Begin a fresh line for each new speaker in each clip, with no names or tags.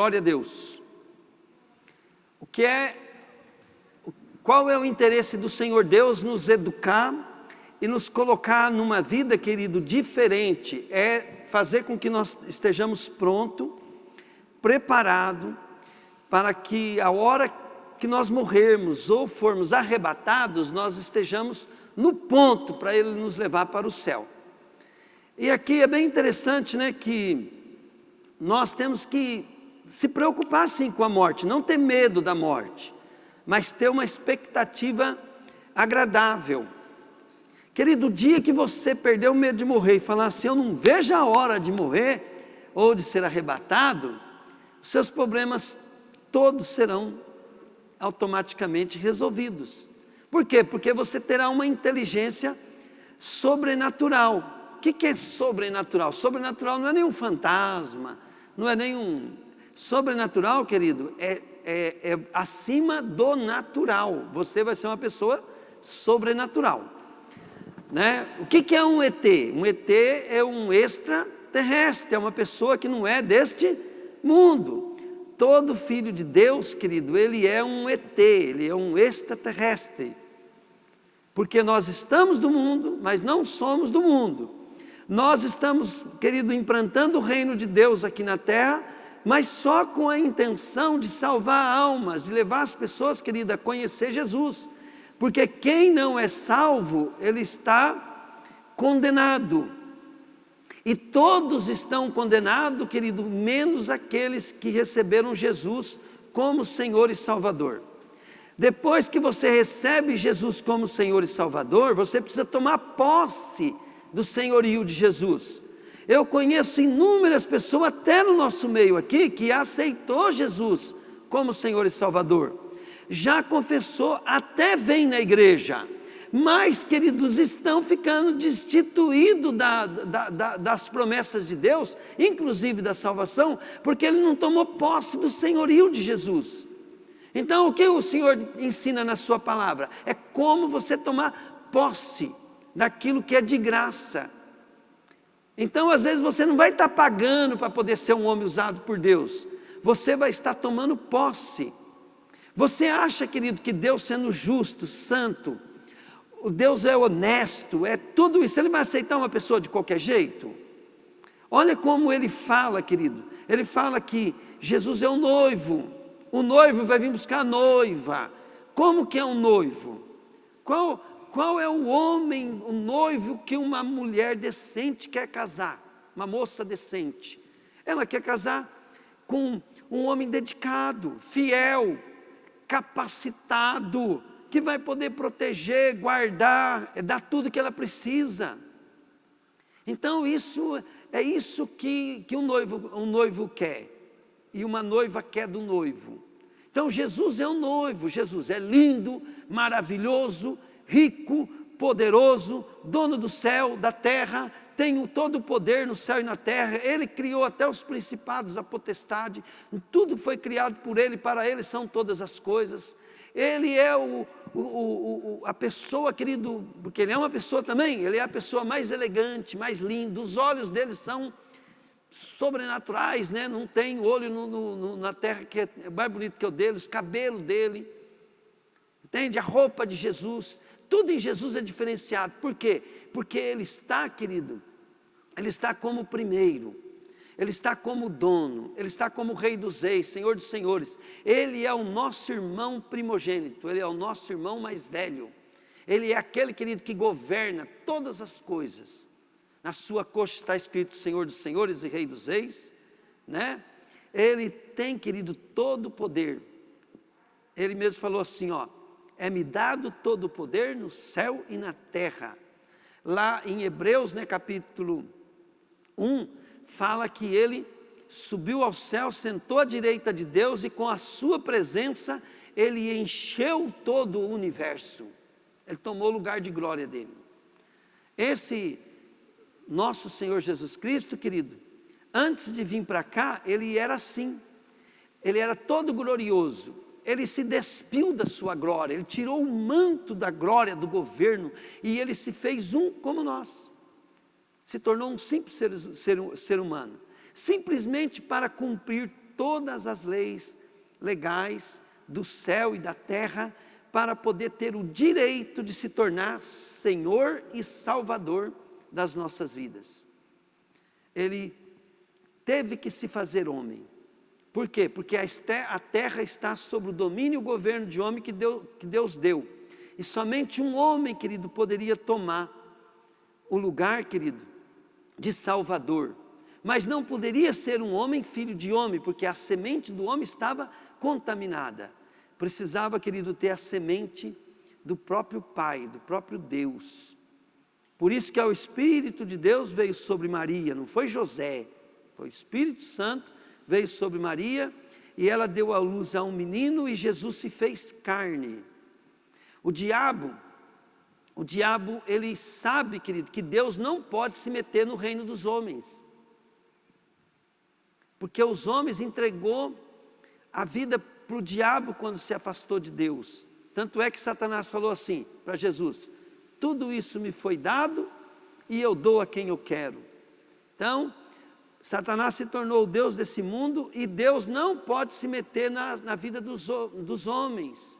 glória a Deus. Qual é o interesse do Senhor Deus nos educar e nos colocar numa vida, querido, diferente? É fazer com que nós estejamos prontos, preparados, para que a hora que nós morrermos ou formos arrebatados, nós estejamos no ponto para Ele nos levar para o céu. E aqui é bem interessante, né, que nós temos que se preocupar sim com a morte, não ter medo da morte, mas ter uma expectativa agradável. Querido, o dia que você perder o medo de morrer e falar assim, eu não vejo a hora de morrer ou de ser arrebatado, os seus problemas todos serão automaticamente resolvidos. Por quê? Porque você terá uma inteligência sobrenatural. O que é sobrenatural? Sobrenatural não é nenhum fantasma, não é nenhum... Sobrenatural, querido, é acima do natural. Você vai ser uma pessoa sobrenatural, né? O que é um ET? Um ET é um extraterrestre, é uma pessoa que não é deste mundo. Todo filho de Deus, querido, ele é um ET, ele é um extraterrestre. Porque nós estamos do mundo, mas não somos do mundo. Nós estamos, querido, implantando o reino de Deus aqui na terra, mas só com a intenção de salvar almas, de levar as pessoas, querida, a conhecer Jesus. Porque quem não é salvo, ele está condenado. E todos estão condenados, querido, menos aqueles que receberam Jesus como Senhor e Salvador. Depois que você recebe Jesus como Senhor e Salvador, você precisa tomar posse do senhorio de Jesus. Eu conheço inúmeras pessoas, até no nosso meio aqui, que aceitou Jesus como Senhor e Salvador. Já confessou, até vem na igreja. Mas, queridos, estão ficando destituídos das promessas de Deus, inclusive da salvação, porque ele não tomou posse do senhorio de Jesus. Então, o que o Senhor ensina na sua palavra? É como você tomar posse daquilo que é de graça. Então, às vezes, você não vai estar pagando para poder ser um homem usado por Deus. Você vai estar tomando posse. Você acha, querido, que Deus sendo justo, santo, o Deus é honesto, é tudo isso, Ele vai aceitar uma pessoa de qualquer jeito? Olha como Ele fala, querido. Ele fala que Jesus é o noivo vai vir buscar a noiva. Como que é um noivo? Qual é o homem, o noivo que uma mulher decente quer casar? Uma moça decente. Ela quer casar com um homem dedicado, fiel, capacitado, que vai poder proteger, guardar, dar tudo que ela precisa. Então é isso que um noivo quer, e uma noiva quer do noivo. Então Jesus é um noivo, Jesus é lindo, maravilhoso, rico, poderoso, dono do céu, da terra, tem todo o poder no céu e na terra. Ele criou até os principados, a potestade, tudo foi criado por Ele, para Ele são todas as coisas. Ele é a pessoa, querido, porque Ele é uma pessoa também, Ele é a pessoa mais elegante, mais linda, os olhos dele são sobrenaturais, né? Não tem olho na terra que é mais bonito que o dele, os cabelos dele, entende? A roupa de Jesus, tudo em Jesus é diferenciado. Por quê? Porque Ele está, querido, Ele está como primeiro, Ele está como dono, Ele está como Rei dos Reis, Senhor dos Senhores. Ele é o nosso irmão primogênito, Ele é o nosso irmão mais velho. Ele é aquele, querido, que governa todas as coisas. Na sua coxa está escrito Senhor dos Senhores e Rei dos Reis, né? Ele tem, querido, todo o poder. Ele mesmo falou assim, ó, é-me dado todo o poder no céu e na terra. Lá em Hebreus, né, capítulo 1, fala que Ele subiu ao céu, sentou à direita de Deus e com a sua presença Ele encheu todo o universo. Ele tomou o lugar de glória dele. Esse nosso Senhor Jesus Cristo, querido, antes de vir para cá, Ele era assim. Ele era todo glorioso. Ele se despiu da sua glória, Ele tirou o manto da glória do governo e Ele se fez um como nós. Se tornou um simples ser humano, simplesmente para cumprir todas as leis legais do céu e da terra para poder ter o direito de se tornar Senhor e Salvador das nossas vidas. Ele teve que se fazer homem. Por quê? Porque a terra está sob o domínio e o governo de homem que Deus deu. E somente um homem, querido, poderia tomar o lugar, querido, de Salvador. Mas não poderia ser um homem filho de homem, porque a semente do homem estava contaminada. Precisava, querido, ter a semente do próprio Pai, do próprio Deus. Por isso que o Espírito de Deus veio sobre Maria, não foi José, foi o Espírito Santo, veio sobre Maria, e ela deu à luz a um menino, e Jesus se fez carne. O diabo, ele sabe, querido, que Deus não pode se meter no reino dos homens. Porque os homens entregou a vida para o diabo quando se afastou de Deus. Tanto é que Satanás falou assim para Jesus: tudo isso me foi dado e eu dou a quem eu quero. Então, Satanás se tornou o Deus desse mundo e Deus não pode se meter na vida dos homens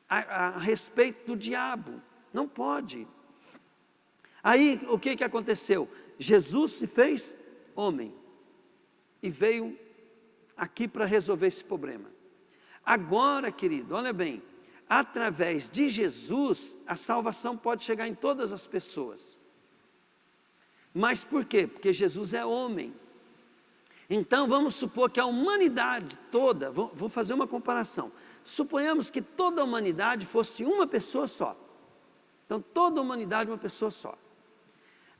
a respeito do diabo. Não pode. Aí o que aconteceu? Jesus se fez homem e veio aqui para resolver esse problema. Agora, querido, olha bem, através de Jesus, a salvação pode chegar em todas as pessoas. Mas por quê? Porque Jesus é homem. Então vamos supor que a humanidade toda, vou fazer uma comparação. Suponhamos que toda a humanidade fosse uma pessoa só. Então toda a humanidade uma pessoa só.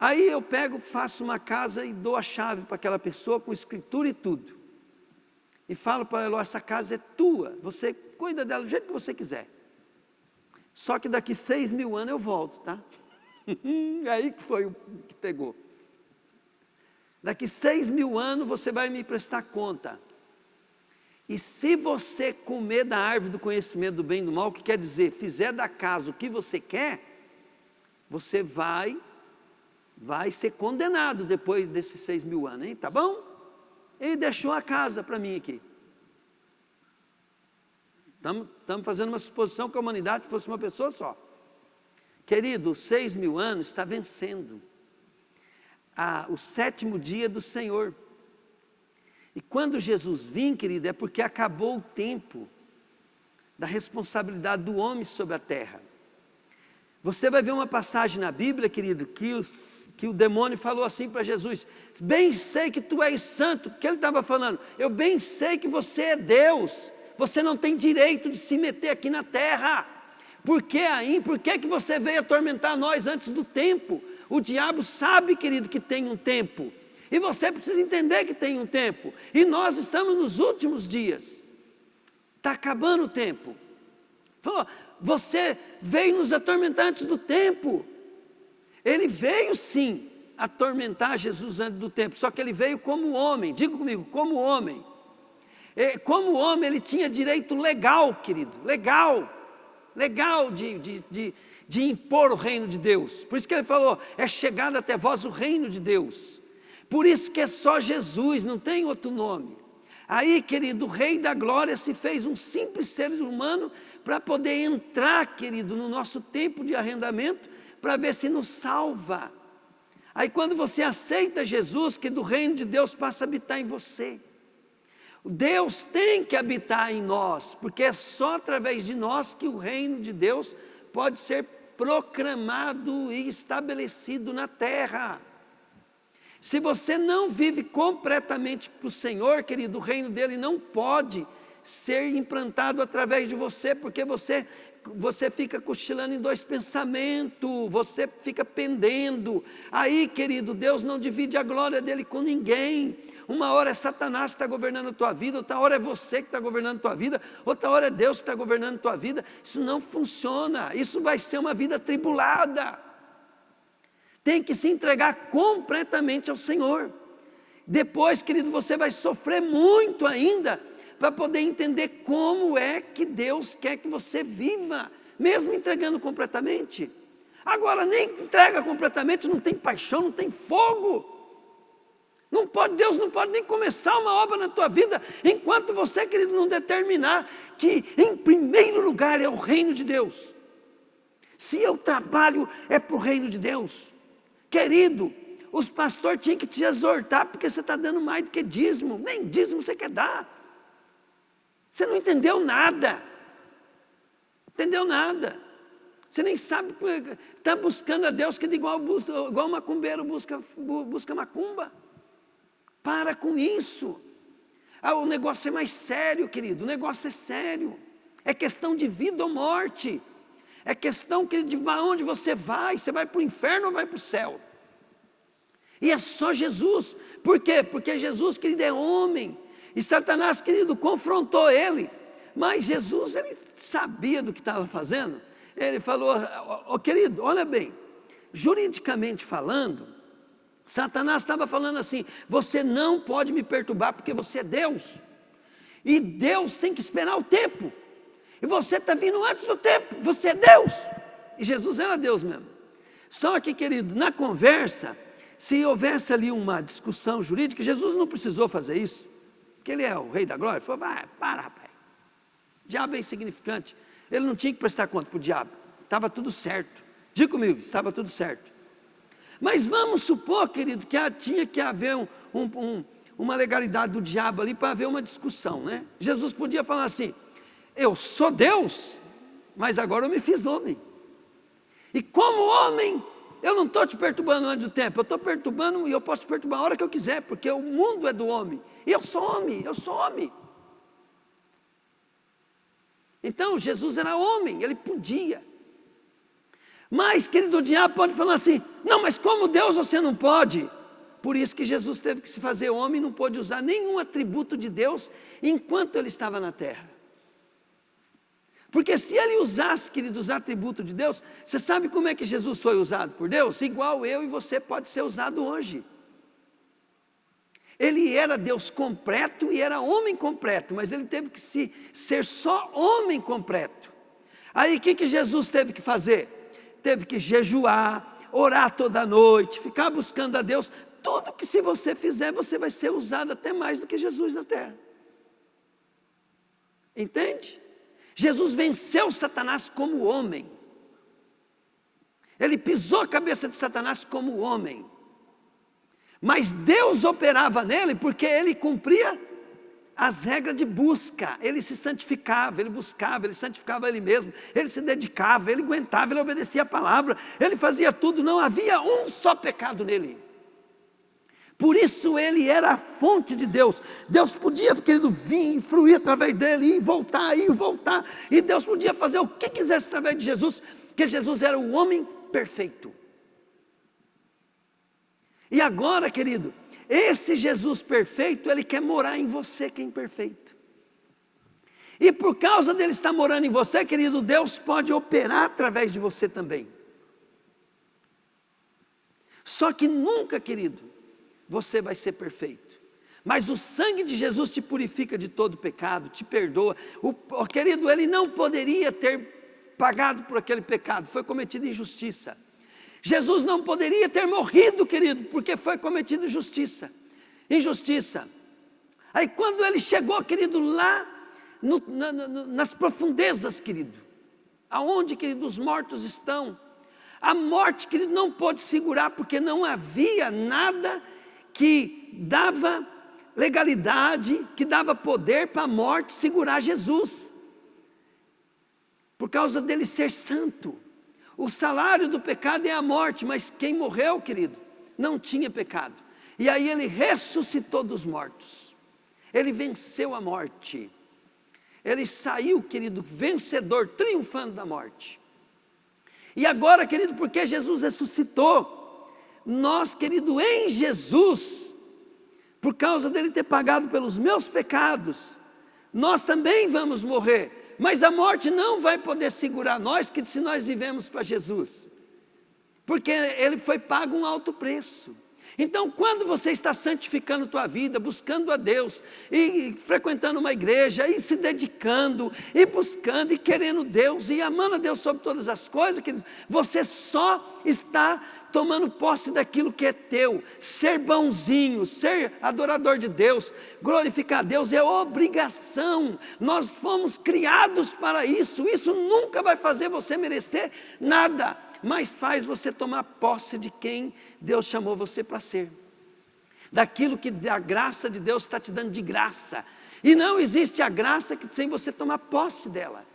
Aí eu faço uma casa e dou a chave para aquela pessoa com escritura e tudo. E falo para ela: essa casa é tua, você cuida dela do jeito que você quiser. Só que daqui 6.000 anos eu volto, tá? Aí que foi o que pegou. Daqui 6.000 anos você vai me prestar conta. E se você comer da árvore do conhecimento do bem e do mal, o que quer dizer? Fizer da casa o que você quer, você vai ser condenado depois desses 6.000 anos, hein? Tá bom? Ele deixou a casa para mim aqui. Estamos fazendo uma suposição que a humanidade fosse uma pessoa só. Querido, 6.000 anos está vencendo o 7º dia do Senhor. E quando Jesus vir, querido, é porque acabou o tempo da responsabilidade do homem sobre a terra. Você vai ver uma passagem na Bíblia, querido, que o demônio falou assim para Jesus: bem sei que tu és santo. O que ele estava falando? Eu bem sei que você é Deus, você não tem direito de se meter aqui na terra. Por que você veio atormentar nós antes do tempo? O diabo sabe, querido, que tem um tempo, e você precisa entender que tem um tempo, e nós estamos nos últimos dias, está acabando o tempo. Falou: você veio nos atormentar antes do tempo. Ele veio sim atormentar Jesus antes do tempo, só que ele veio como homem. Diga comigo, como homem. Como homem ele tinha direito legal, querido, legal de impor o reino de Deus. Por isso que ele falou: é chegado até vós o reino de Deus. Por isso que é só Jesus, não tem outro nome. Aí, querido, o Rei da Glória se fez um simples ser humano para poder entrar, querido, no nosso tempo de arrendamento, para ver se nos salva. Aí quando você aceita Jesus, que do reino de Deus passa a habitar em você. Deus tem que habitar em nós, porque é só através de nós que o reino de Deus pode ser proclamado e estabelecido na terra. Se você não vive completamente para o Senhor, querido, o reino dele não pode ser implantado através de você, porque você fica cochilando em dois pensamentos, você fica pendendo. Aí, querido, Deus não divide a glória dele com ninguém. Uma hora é Satanás que está governando a tua vida, outra hora é você que está governando a tua vida, outra hora é Deus que está governando a tua vida. Isso não funciona, isso vai ser uma vida atribulada. Tem que se entregar completamente ao Senhor. Depois, querido, você vai sofrer muito ainda para poder entender como é que Deus quer que você viva, mesmo entregando completamente. Agora, nem entrega completamente, não tem paixão, não tem fogo. Não pode, Deus não pode nem começar uma obra na tua vida enquanto você, querido, não determinar que em primeiro lugar é o reino de Deus. Se eu trabalho é para o reino de Deus. Querido, os pastores tinham que te exortar porque você está dando mais do que dízimo. Nem dízimo você quer dar. Você não entendeu nada. Entendeu nada. Você nem sabe, está buscando a Deus que é igual macumbeiro busca macumba. Para com isso. O negócio é mais sério, querido. O negócio é sério. É questão de vida ou morte. É questão, querido, de onde você vai. Você vai para o inferno ou vai para o céu? E é só Jesus. Por quê? Porque Jesus, querido, é homem. E Satanás, querido, confrontou ele. Mas Jesus, ele sabia do que estava fazendo. Ele falou, querido, olha bem. Juridicamente falando, Satanás estava falando assim, você não pode me perturbar porque você é Deus. E Deus tem que esperar o tempo. E você está vindo antes do tempo, você é Deus. E Jesus era Deus mesmo. Só que, querido, na conversa, se houvesse ali uma discussão jurídica, Jesus não precisou fazer isso. Porque ele é o rei da glória. Ele falou, vai, para, rapaz. O diabo é insignificante. Ele não tinha que prestar conta para o diabo. Estava tudo certo. Diga comigo, estava tudo certo. Mas vamos supor, querido, que tinha que haver uma legalidade do diabo ali para haver uma discussão, né? Jesus podia falar assim, eu sou Deus, mas agora eu me fiz homem. E como homem, eu não estou te perturbando antes do tempo, eu estou perturbando e eu posso te perturbar a hora que eu quiser, porque o mundo é do homem. E eu sou homem, eu sou homem. Então, Jesus era homem, ele podia. Mas, querido, o diabo pode falar assim, não, mas como Deus você não pode. Por isso que Jesus teve que se fazer homem, não pôde usar nenhum atributo de Deus enquanto ele estava na terra. Porque se ele usasse, querido, os atributos de Deus, você sabe como é que Jesus foi usado por Deus? Igual eu e você pode ser usado hoje. Ele era Deus completo e era homem completo, mas ele teve que ser só homem completo. Aí o que Jesus teve que fazer? Teve que jejuar, orar toda noite, ficar buscando a Deus. Tudo que se você fizer, você vai ser usado até mais do que Jesus na terra. Entende? Jesus venceu Satanás como homem. Ele pisou a cabeça de Satanás como homem. Mas Deus operava nele porque ele cumpria as regras de busca. Ele se santificava, ele buscava, ele santificava ele mesmo, ele se dedicava, ele aguentava, ele obedecia a palavra, ele fazia tudo, não havia um só pecado nele. Por isso ele era a fonte de Deus. Deus podia, querido, vir e fluir através dele, ir e voltar, e Deus podia fazer o que quisesse através de Jesus, porque Jesus era o homem perfeito. E agora, querido, esse Jesus perfeito, ele quer morar em você que é imperfeito. E por causa dele estar morando em você, querido, Deus pode operar através de você também. Só que nunca, querido, você vai ser perfeito. Mas o sangue de Jesus te purifica de todo pecado, te perdoa. Querido, ele não poderia ter pagado por aquele pecado, foi cometido injustiça. Jesus não poderia ter morrido, querido, porque foi cometido injustiça. Aí quando ele chegou, querido, lá nas profundezas, querido, aonde, querido, os mortos estão, a morte, querido, não pôde segurar, porque não havia nada que dava legalidade, que dava poder para a morte segurar Jesus, por causa dele ser santo. O salário do pecado é a morte, mas quem morreu, querido, não tinha pecado. E aí ele ressuscitou dos mortos. Ele venceu a morte. Ele saiu, querido, vencedor, triunfando da morte. E agora, querido, porque Jesus ressuscitou, nós, querido, em Jesus, por causa dele ter pagado pelos meus pecados, nós também vamos morrer. Mas a morte não vai poder segurar nós, que se nós vivemos para Jesus. Porque ele foi pago um alto preço. Então, quando você está santificando a tua vida, buscando a Deus, e frequentando uma igreja, e se dedicando, e buscando, e querendo Deus, e amando a Deus sobre todas as coisas, querido, você só está tomando posse daquilo que é teu. Ser bonzinho, ser adorador de Deus, glorificar a Deus é obrigação. Nós fomos criados para isso. Isso nunca vai fazer você merecer nada, mas faz você tomar posse de quem Deus chamou você para ser, daquilo que a graça de Deus está te dando de graça. E não existe a graça sem você tomar posse dela.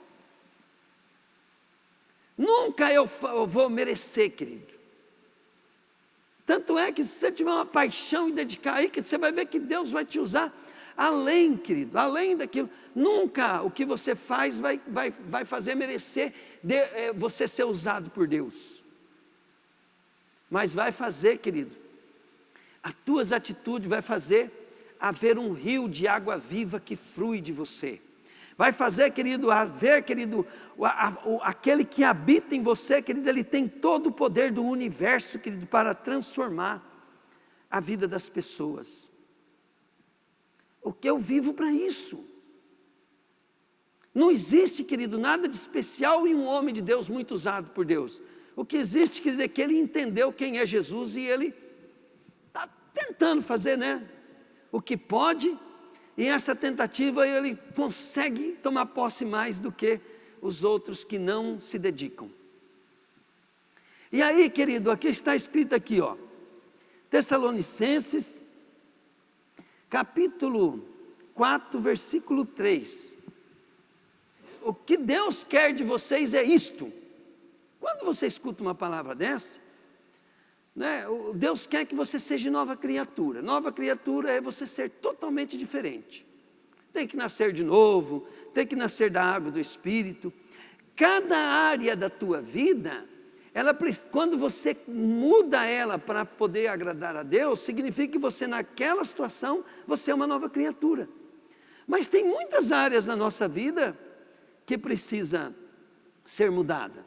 Nunca eu vou merecer, querido. Tanto é que se você tiver uma paixão e dedicar aí, que você vai ver que Deus vai te usar além, querido, além daquilo. Nunca o que você faz vai fazer merecer você ser usado por Deus. Mas vai fazer, querido, as tuas atitudes vai fazer haver um rio de água viva que flui de você. Vai fazer, querido, haver, querido, aquele que habita em você, querido, ele tem todo o poder do universo, querido, para transformar a vida das pessoas. O que eu vivo para isso. Não existe, querido, nada de especial em um homem de Deus muito usado por Deus. O que existe, querido, é que ele entendeu quem é Jesus e ele está tentando fazer, né, o que pode. E essa tentativa ele consegue tomar posse mais do que os outros que não se dedicam. E aí, querido, aqui está escrito aqui, ó, Tessalonicenses, capítulo 4, versículo 3. O que Deus quer de vocês é isto. Quando você escuta uma palavra dessa, né, Deus quer que você seja nova criatura. Nova criatura é você ser totalmente diferente. Tem que nascer de novo, tem que nascer da água do Espírito. Cada área da tua vida, quando você muda ela para poder agradar a Deus, significa que você naquela situação, você é uma nova criatura. Mas tem muitas áreas na nossa vida que precisa ser mudada.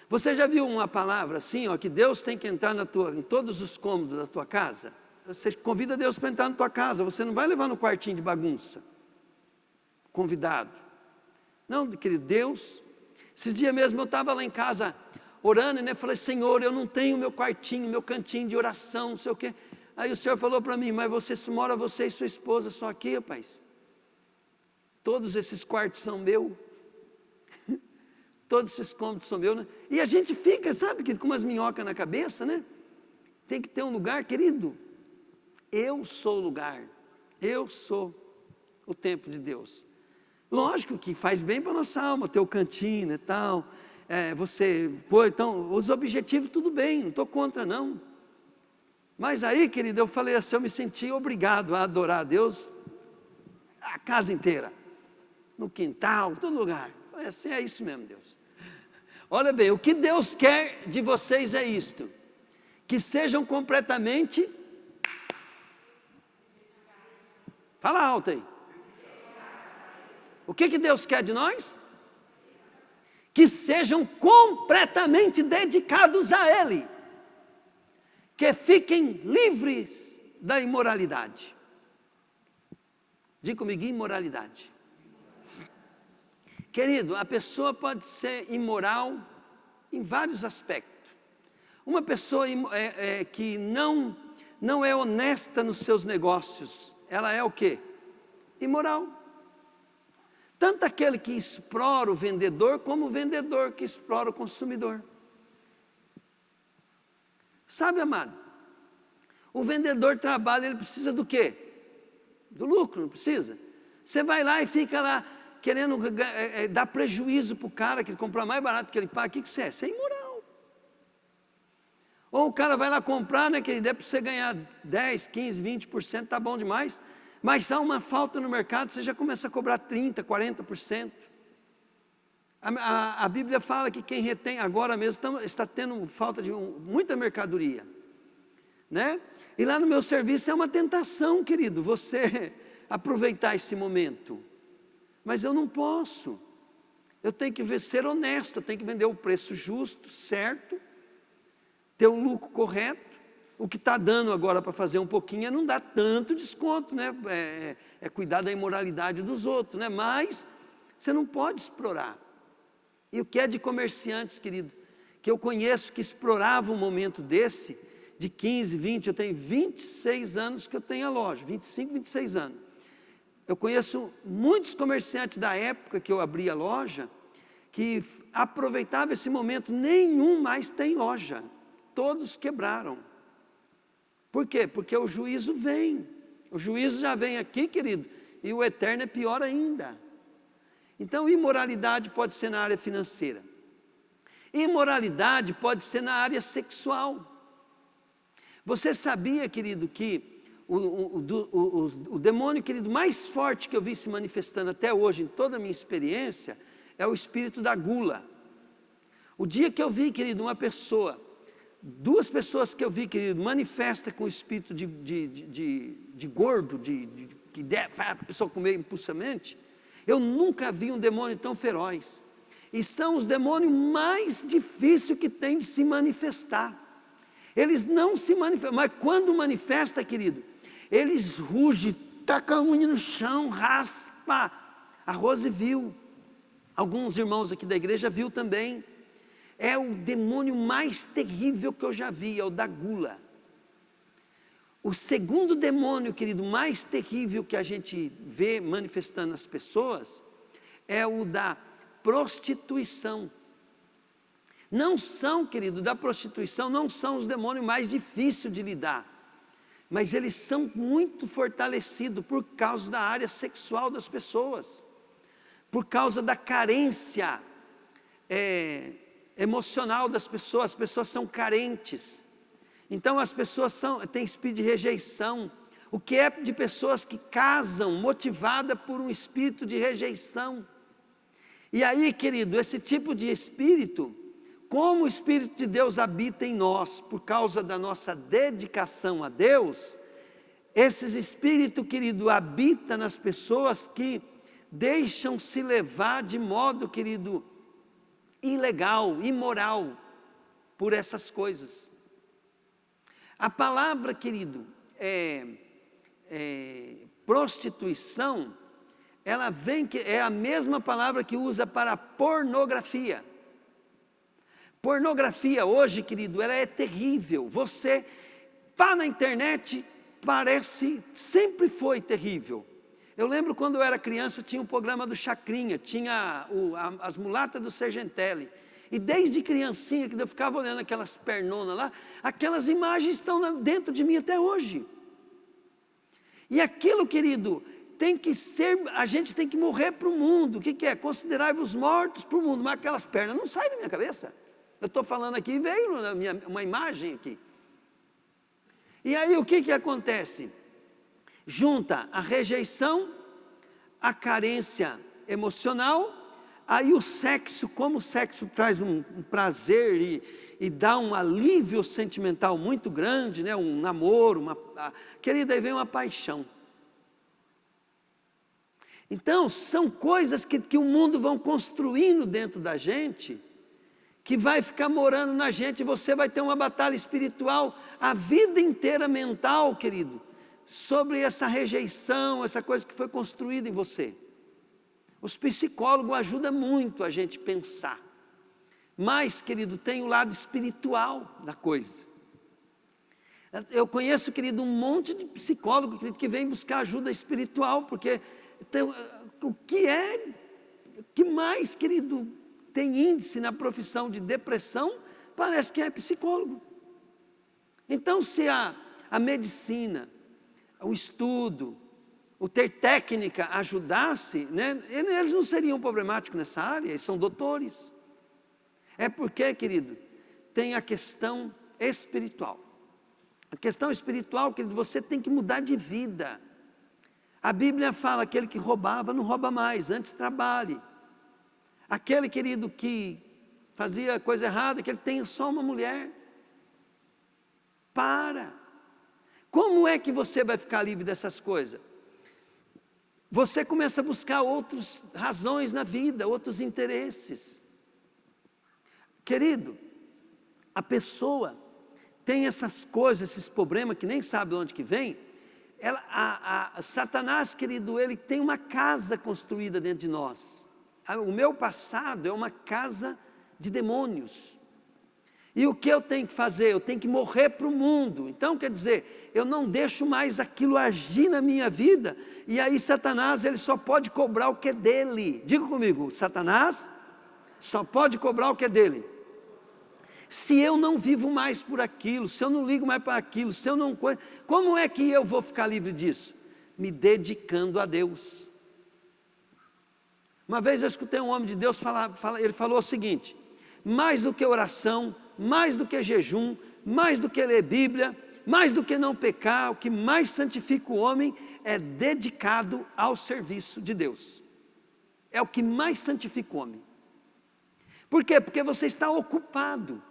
Você já viu uma palavra assim, ó, que Deus tem que entrar em todos os cômodos da tua casa? Você convida Deus para entrar na tua casa, você não vai levar no quartinho de bagunça, convidado. Não, querido, Deus, esses dias mesmo eu estava lá em casa orando, né, falei, Senhor, eu não tenho meu quartinho, meu cantinho de oração, não sei o quê. Aí o Senhor falou para mim, mas mora você e sua esposa só aqui, rapaz. Todos esses quartos são meus. Todos esses cômodos são meus, né? E a gente fica, sabe, com umas minhocas na cabeça, né? Tem que ter um lugar, querido. Eu sou o lugar. Eu sou o templo de Deus. Lógico que faz bem para a nossa alma, ter o cantinho e tal. Então, os objetivos tudo bem, não estou contra não. Mas aí, querido, eu falei assim, eu me senti obrigado a adorar a Deus a casa inteira. No quintal, todo lugar. Falei assim, é isso mesmo, Deus. Olha bem, o que Deus quer de vocês é isto. Que sejam completamente... Fala alto aí. O que Deus quer de nós? Que sejam completamente dedicados a Ele. Que fiquem livres da imoralidade. Diga comigo, imoralidade. Querido, a pessoa pode ser imoral em vários aspectos. Uma pessoa que não é honesta nos seus negócios, ela é o quê? Imoral. Tanto aquele que explora o vendedor, como o vendedor que explora o consumidor. Sabe, amado? O vendedor trabalha, ele precisa do quê? Do lucro, não precisa? Você vai lá e fica lá, querendo dar prejuízo para o cara, que ele compra mais barato que ele paga. O que você é? Você é imoral. Ou o cara vai lá comprar, né, que ele der para você ganhar 10, 15, 20%, tá bom demais. Mas há uma falta no mercado, você já começa a cobrar 30%, 40%. A Bíblia fala que quem retém, agora mesmo está tendo falta de muita mercadoria. Né? E lá no meu serviço é uma tentação, querido, você aproveitar esse momento. Mas eu não posso. Eu tenho que ser honesto, eu tenho que vender o preço justo, certo, ter o lucro correto. O que está dando agora para fazer um pouquinho é não dar tanto desconto, né? É cuidar da imoralidade dos outros, né? Mas você não pode explorar. E o que é de comerciantes, querido, que eu conheço que exploravam um momento desse, de 15, 20, eu tenho 26 anos que eu tenho a loja, 25, 26 anos. Eu conheço muitos comerciantes da época que eu abri a loja, que aproveitavam esse momento, nenhum mais tem loja, todos quebraram. Por quê? Porque o juízo vem, o juízo já vem aqui, querido, e o eterno é pior ainda. Então, imoralidade pode ser na área financeira, imoralidade pode ser na área sexual. Você sabia, querido, que o demônio, querido, mais forte que eu vi se manifestando até hoje, em toda a minha experiência, é o espírito da gula. O dia que eu vi, querido, uma pessoa, duas pessoas que eu vi, querido, manifesta com o espírito de gordo, que faz a pessoa comer impulsivamente, eu nunca vi um demônio tão feroz. E são os demônios mais difíceis que tem de se manifestar. Eles não se manifestam, mas quando manifesta, querido, eles rugem, tacam a unha no chão, raspa. A Rose viu, alguns irmãos aqui da igreja viu também. É o demônio mais terrível que eu já vi, é o da gula. O segundo demônio, querido, mais terrível que a gente vê manifestando nas pessoas, é o da prostituição. Não são, querido, da prostituição, não são os demônios mais difíceis de lidar, mas eles são muito fortalecidos por causa da área sexual das pessoas, por causa da carência emocional das pessoas. As pessoas são carentes, então as pessoas têm espírito de rejeição. O que é de pessoas que casam motivada por um espírito de rejeição? E aí, querido, esse tipo de espírito, como o Espírito de Deus habita em nós, por causa da nossa dedicação a Deus, esses espíritos, querido, habitam nas pessoas que deixam se levar de modo, querido, ilegal, imoral, por essas coisas. A palavra, querido, prostituição, ela vem, é a mesma palavra que usa para pornografia. Pornografia hoje, querido, ela é terrível. Você pá na internet, sempre foi terrível. Eu lembro quando eu era criança, tinha um programa do Chacrinha, tinha as mulatas do Sergentelli. E desde criancinha, que eu ficava olhando aquelas pernonas lá, aquelas imagens estão dentro de mim até hoje. E aquilo, querido, tem que ser, a gente tem que morrer para o mundo. O que é? Considerai-vos mortos para o mundo. Mas aquelas pernas não saem da minha cabeça. Eu estou falando aqui, veio uma imagem aqui. E aí o que acontece? Junta a rejeição, a carência emocional, aí o sexo, como o sexo traz um prazer e dá um alívio sentimental muito grande, né? Um namoro, querida, aí vem uma paixão. Então, são coisas que o mundo vão construindo dentro da gente, que vai ficar morando na gente, e você vai ter uma batalha espiritual a vida inteira mental, querido, sobre essa rejeição, essa coisa que foi construída em você. Os psicólogos ajudam muito a gente pensar, mas, querido, tem o lado espiritual da coisa. Eu conheço, querido, um monte de psicólogo, querido, que vem buscar ajuda espiritual, porque o que mais, querido, tem índice na profissão de depressão, parece que é psicólogo. Então, se a medicina, o estudo, o ter técnica ajudasse, né, eles não seriam problemáticos nessa área, eles são doutores. É porque, querido, tem a questão espiritual. A questão espiritual, querido, você tem que mudar de vida. A Bíblia fala, aquele que roubava, não rouba mais, antes trabalhe. Aquele, querido, que fazia coisa errada, que ele tenha só uma mulher. Para. Como é que você vai ficar livre dessas coisas? Você começa a buscar outras razões na vida, outros interesses. Querido, a pessoa tem essas coisas, esses problemas que nem sabe de onde que vem, Satanás, querido, ele tem uma casa construída dentro de nós. O meu passado é uma casa de demônios. E o que eu tenho que fazer? Eu tenho que morrer para o mundo. Então, quer dizer, eu não deixo mais aquilo agir na minha vida. E aí Satanás, ele só pode cobrar o que é dele. Diga comigo, Satanás só pode cobrar o que é dele. Se eu não vivo mais por aquilo, se eu não ligo mais para aquilo, se eu não... Como é que eu vou ficar livre disso? Me dedicando a Deus. Uma vez eu escutei um homem de Deus ele falou o seguinte: mais do que oração, mais do que jejum, mais do que ler Bíblia, mais do que não pecar, o que mais santifica o homem é dedicado ao serviço de Deus. É o que mais santifica o homem. Por quê? Porque você está ocupado.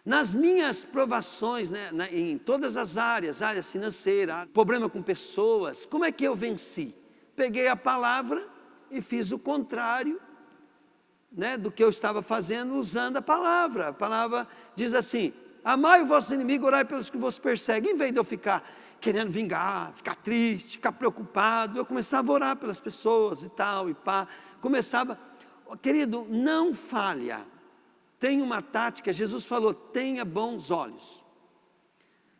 Nas minhas provações, né, em todas as áreas, área financeira, problema com pessoas, como é que eu venci? Peguei a palavra e fiz o contrário, né, do que eu estava fazendo usando a palavra. A palavra diz assim: amai o vosso inimigo, orai pelos que vos perseguem. Em vez de eu ficar querendo vingar, ficar triste, ficar preocupado, eu começava a orar pelas pessoas e tal, e pá. Começava, querido, não falha. Tem uma tática, Jesus falou, tenha bons olhos.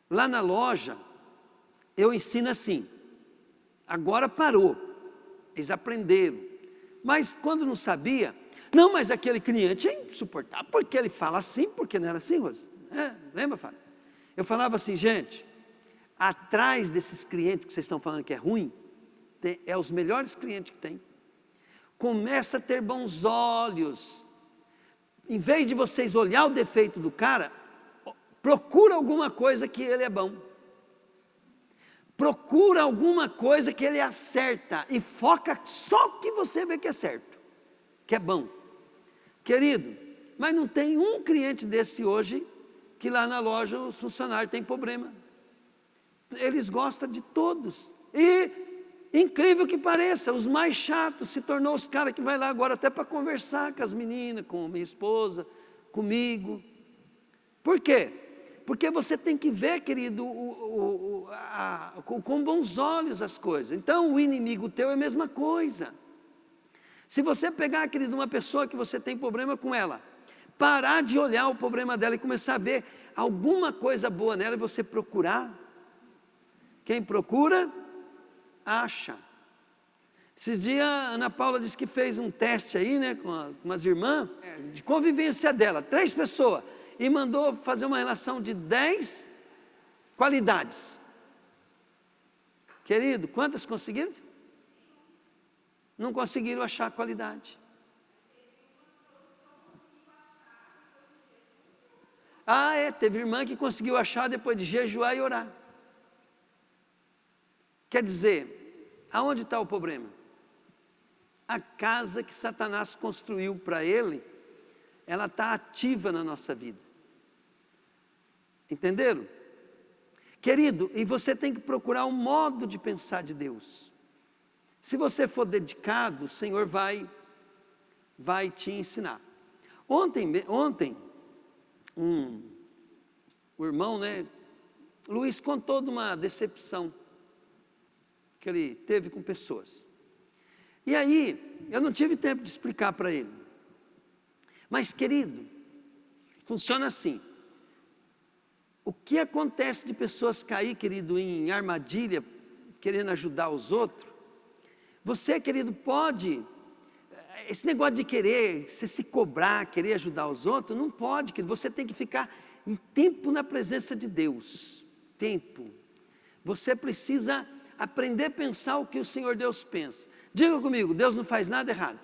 Lá na loja, eu ensino assim, agora parou, eles aprenderam. Mas quando não sabia, não, mas aquele cliente é insuportável, porque ele fala assim, porque não era assim, Rosa? Lembra, Fábio? Eu falava assim, gente, atrás desses clientes que vocês estão falando que é ruim, é os melhores clientes que tem. Começa a ter bons olhos. Em vez de vocês olhar o defeito do cara, procura alguma coisa que ele é bom. Procura alguma coisa que ele acerta e foca só que você vê que é certo, que é bom. Querido, mas não tem um cliente desse hoje que lá na loja os funcionários têm problema. Eles gostam de todos. E, incrível que pareça, os mais chatos se tornou os caras que vai lá agora até para conversar com as meninas, com minha esposa, comigo. Por quê? Porque você tem que ver, querido, com bons olhos as coisas. Então, o inimigo teu é a mesma coisa. Se você pegar, querido, uma pessoa que você tem problema com ela, parar de olhar o problema dela e começar a ver alguma coisa boa nela e você procurar. Quem procura, acha. Esses dias a Ana Paula disse que fez um teste aí, né, com umas irmãs, de convivência dela, 3 pessoas, e mandou fazer uma relação de 10 qualidades. Querido, quantas conseguiram? Não conseguiram achar qualidade. Teve irmã que conseguiu achar depois de jejuar e orar. Quer dizer, aonde está o problema? A casa que Satanás construiu para ele, ela está ativa na nossa vida. Entenderam? Querido, e você tem que procurar um modo de pensar de Deus. Se você for dedicado, o Senhor vai te ensinar. Ontem o irmão, né, Luiz contou de uma decepção que ele teve com pessoas. E aí, eu não tive tempo de explicar para ele. Mas, querido, funciona assim. O que acontece de pessoas cair, querido, em armadilha, querendo ajudar os outros? Você, querido, pode... Esse negócio de querer, você se cobrar, querer ajudar os outros, não pode, querido. Você tem que ficar em tempo na presença de Deus. Tempo. Você precisa aprender a pensar o que o Senhor Deus pensa. Diga comigo, Deus não faz nada errado.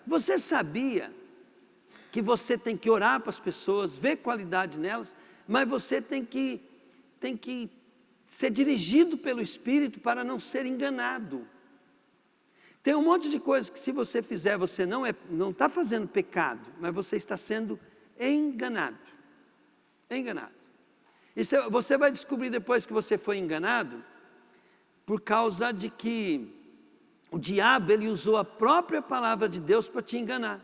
Você sabia que você tem que orar para as pessoas, ver qualidade nelas, mas você tem que ser dirigido pelo Espírito para não ser enganado. Tem um monte de coisas que se você fizer, você não está fazendo pecado, mas você está sendo enganado. Enganado. E você vai descobrir depois que você foi enganado, por causa de que o diabo ele usou a própria palavra de Deus para te enganar.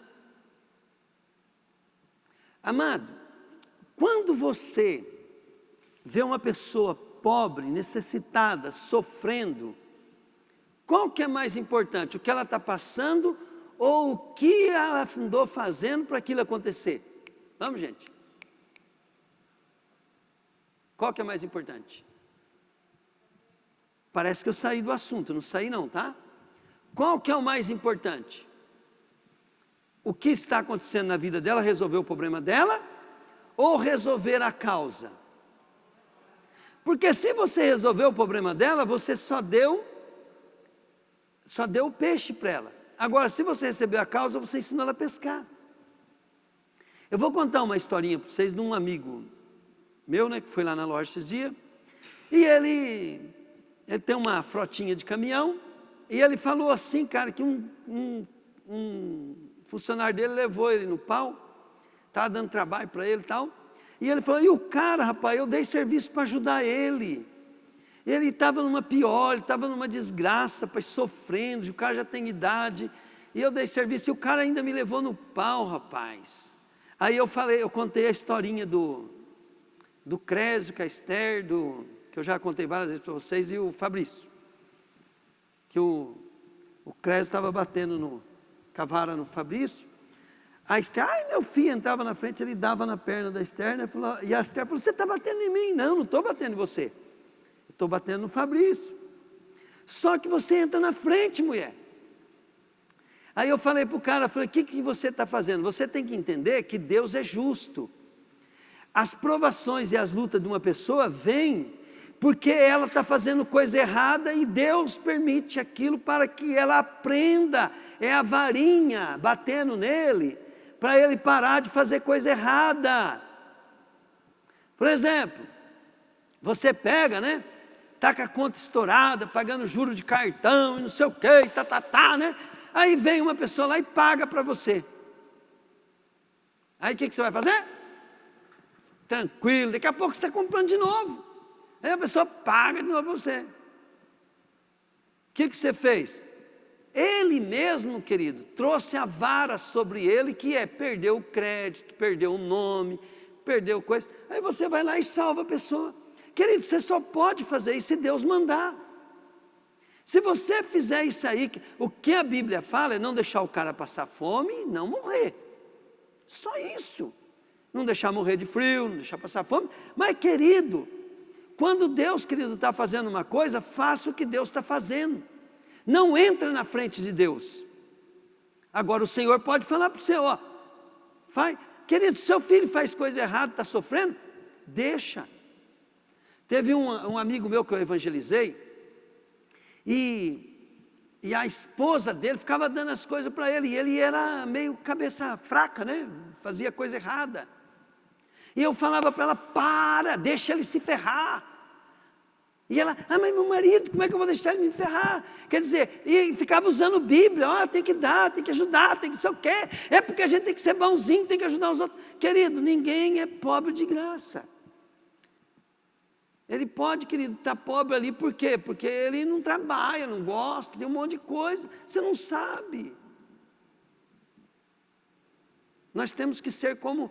Amado, Quando você vê uma pessoa pobre, necessitada, sofrendo, qual que é mais importante? O que ela está passando ou o que ela andou fazendo para aquilo acontecer? Vamos, gente. Qual que é mais importante? Parece que eu saí do assunto, não saí não, tá? Qual que é o mais importante? O que está acontecendo na vida dela, resolver o problema dela ou resolver a causa? Porque se você resolver o problema dela, você só deu o peixe para ela. Agora, se você receber a causa, você ensinou ela a pescar. Eu vou contar uma historinha para vocês de um amigo meu, né, que foi lá na loja esses dias, e ele tem uma frotinha de caminhão, e ele falou assim, cara, que um funcionário dele levou ele no pau, estava dando trabalho para ele e tal, e ele falou, e o cara, rapaz, eu dei serviço para ajudar ele estava numa pior, ele estava numa desgraça, rapaz, sofrendo, o cara já tem idade, e eu dei serviço, e o cara ainda me levou no pau, rapaz. Aí eu contei a historinha do Crésio, com a Esther, que eu já contei várias vezes para vocês, e o Fabrício, que o Crésio estava batendo com a vara no Fabrício, a Esther, ai meu filho, entrava na frente, ele dava na perna da Esther, né, e a Esther falou, você está batendo em mim? Não estou batendo em você, estou batendo no Fabrício, só que você entra na frente, mulher. Aí eu falei para o cara, o que você está fazendo? Você tem que entender que Deus é justo. As provações e as lutas de uma pessoa vêm porque ela está fazendo coisa errada e Deus permite aquilo para que ela aprenda. É a varinha batendo nele para ele parar de fazer coisa errada. Por exemplo, você pega, né? Está com a conta estourada, pagando juros de cartão e não sei o que, né? Aí vem uma pessoa lá e paga para você. Aí o que você vai fazer? Tranquilo, daqui a pouco você está comprando de novo. Aí a pessoa paga de novo para você. O que você fez? Ele mesmo, querido, trouxe a vara sobre ele, que perdeu o crédito, perdeu o nome, perdeu coisa. Aí você vai lá e salva a pessoa. Querido, você só pode fazer isso se Deus mandar. Se você fizer isso aí, o que a Bíblia fala é não deixar o cara passar fome e não morrer. Só isso. Não deixar morrer de frio, não deixar passar fome. Mas, querido, quando Deus, querido, está fazendo uma coisa, faça o que Deus está fazendo. Não entra na frente de Deus. Agora o Senhor pode falar para você, ó, querido, seu filho faz coisa errada, está sofrendo, deixa. Teve um amigo meu que eu evangelizei, e a esposa dele ficava dando as coisas para ele, e ele era meio cabeça fraca, né? Fazia coisa errada. E eu falava para ela, deixa ele se ferrar. E ela, mas meu marido, como é que eu vou deixar ele me ferrar? Quer dizer, e ficava usando Bíblia, tem que dar, tem que ajudar, tem que não sei o quê. É porque a gente tem que ser bonzinho, tem que ajudar os outros. Querido, ninguém é pobre de graça. Ele pode, querido, estar pobre ali, por quê? Porque ele não trabalha, não gosta, tem um monte de coisa, você não sabe. Nós temos que ser como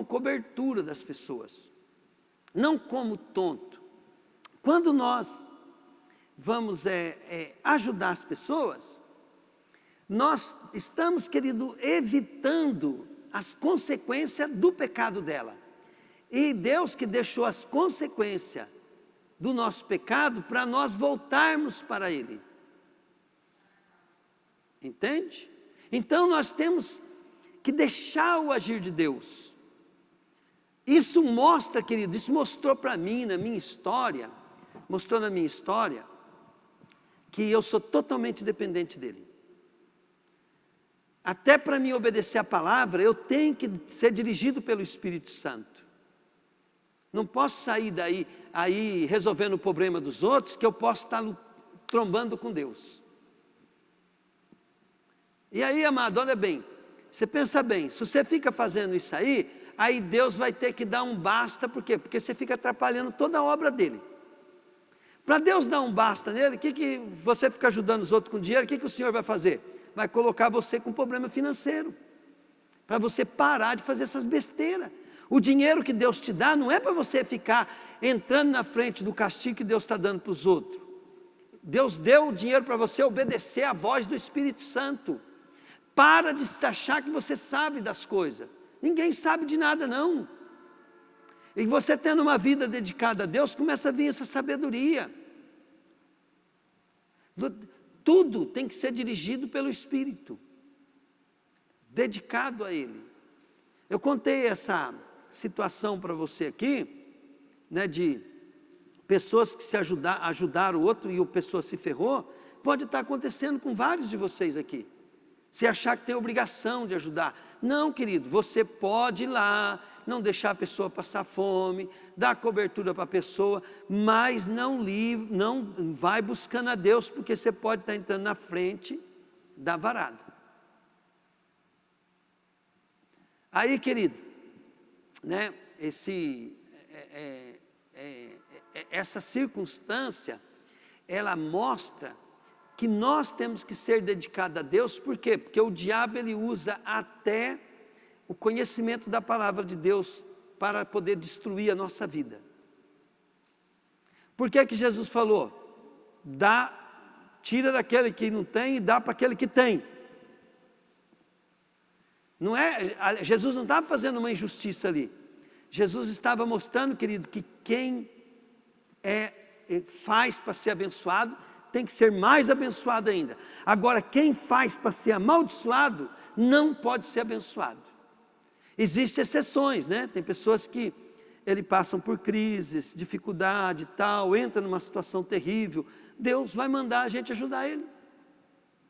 cobertura das pessoas, não como tonto. Quando nós vamos ajudar as pessoas, nós estamos, querido, evitando as consequências do pecado dela. E Deus que deixou as consequências do nosso pecado para nós voltarmos para Ele. Entende? Então nós temos que deixar o agir de Deus. Isso mostra, querido, isso mostrou para mim, na minha história, que eu sou totalmente dependente dEle. Até para mim obedecer a palavra, eu tenho que ser dirigido pelo Espírito Santo. Não posso sair daí aí resolvendo o problema dos outros, que eu posso estar trombando com Deus. E aí, amado, olha bem, você pensa bem, se você fica fazendo isso aí Deus vai ter que dar um basta, por quê? Porque você fica atrapalhando toda a obra dele. Para Deus dar um basta nele, que você fica ajudando os outros com dinheiro, o que o Senhor vai fazer? Vai colocar você com problema financeiro, para você parar de fazer essas besteiras. O dinheiro que Deus te dá não é para você ficar entrando na frente do castigo que Deus está dando para os outros. Deus deu o dinheiro para você obedecer à voz do Espírito Santo. Para de se achar que você sabe das coisas. Ninguém sabe de nada não. E você tendo uma vida dedicada a Deus, começa a vir essa sabedoria. Tudo tem que ser dirigido pelo Espírito, dedicado a Ele. Eu contei essa situação para você aqui, né, de pessoas que se ajudaram o outro e a pessoa se ferrou. Pode estar acontecendo com vários de vocês aqui. Você achar que tem obrigação de ajudar. Não, querido, você pode ir lá, não deixar a pessoa passar fome, dar cobertura para a pessoa, mas não vai buscando a Deus, porque você pode estar entrando na frente da varada. Aí, querido, né, essa circunstância, ela mostra que nós temos que ser dedicados a Deus. Por quê? Porque o diabo ele usa até o conhecimento da palavra de Deus para poder destruir a nossa vida. Por que que Jesus falou? Tira daquele que não tem e dá para aquele que tem. Não é, Jesus não estava fazendo uma injustiça ali. Jesus estava mostrando, querido, que quem faz para ser abençoado, tem que ser mais abençoado ainda. Agora, quem faz para ser amaldiçoado, não pode ser abençoado. Existem exceções, né? Tem pessoas que passam por crises, dificuldade e tal, entra numa situação terrível. Deus vai mandar a gente ajudar ele.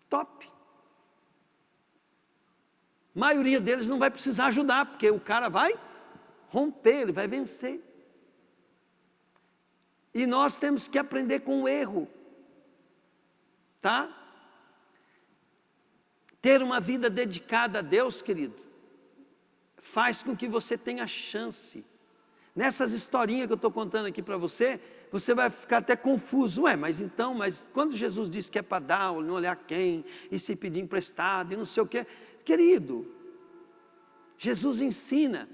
Top. A maioria deles não vai precisar ajudar, porque o cara vai romper, ele vai vencer. E nós temos que aprender com o erro. Tá? Ter uma vida dedicada a Deus, querido, faz com que você tenha chance. Nessas historinhas que eu estou contando aqui para você, você vai ficar até confuso. Mas quando Jesus disse que é para dar, não olhar quem, e se pedir emprestado, e não sei o quê. Querido, Jesus ensina,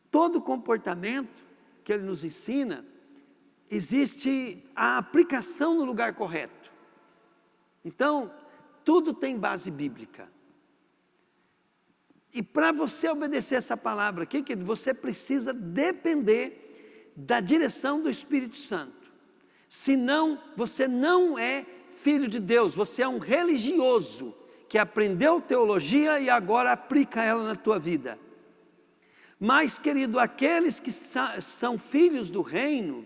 todo comportamento que Ele nos ensina, existe a aplicação no lugar correto. Então, tudo tem base bíblica. E para você obedecer essa palavra aqui, querido, você precisa depender da direção do Espírito Santo. Senão, você não é filho de Deus, você é um religioso que aprendeu teologia e agora aplica ela na tua vida. Mas, querido, aqueles que são filhos do reino,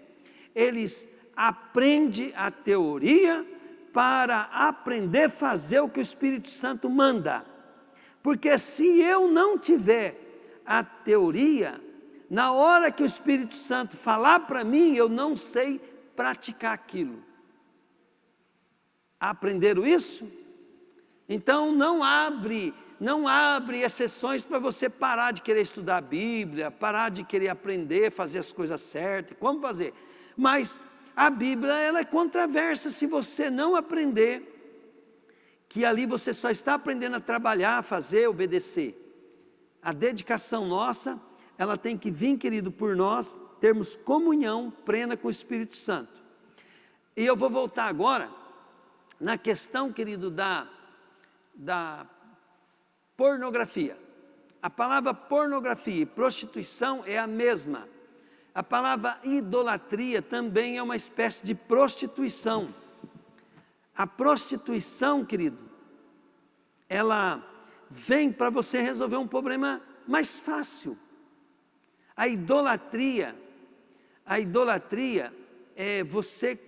eles aprendem a teoria para aprender a fazer o que o Espírito Santo manda. Porque se eu não tiver a teoria, na hora que o Espírito Santo falar para mim, eu não sei praticar aquilo. Aprenderam isso? Então não abre exceções para você parar de querer estudar a Bíblia, parar de querer aprender, fazer as coisas certas, como fazer. Mas a Bíblia ela é controversa se você não aprender, que ali você só está aprendendo a trabalhar, a fazer, obedecer. A dedicação nossa, ela tem que vir, querido, por nós termos comunhão plena com o Espírito Santo. E eu vou voltar agora na questão, querido, da pornografia. A palavra pornografia e prostituição é a mesma. A palavra idolatria também é uma espécie de prostituição. A prostituição, querido, ela vem para você resolver um problema mais fácil. A idolatria é você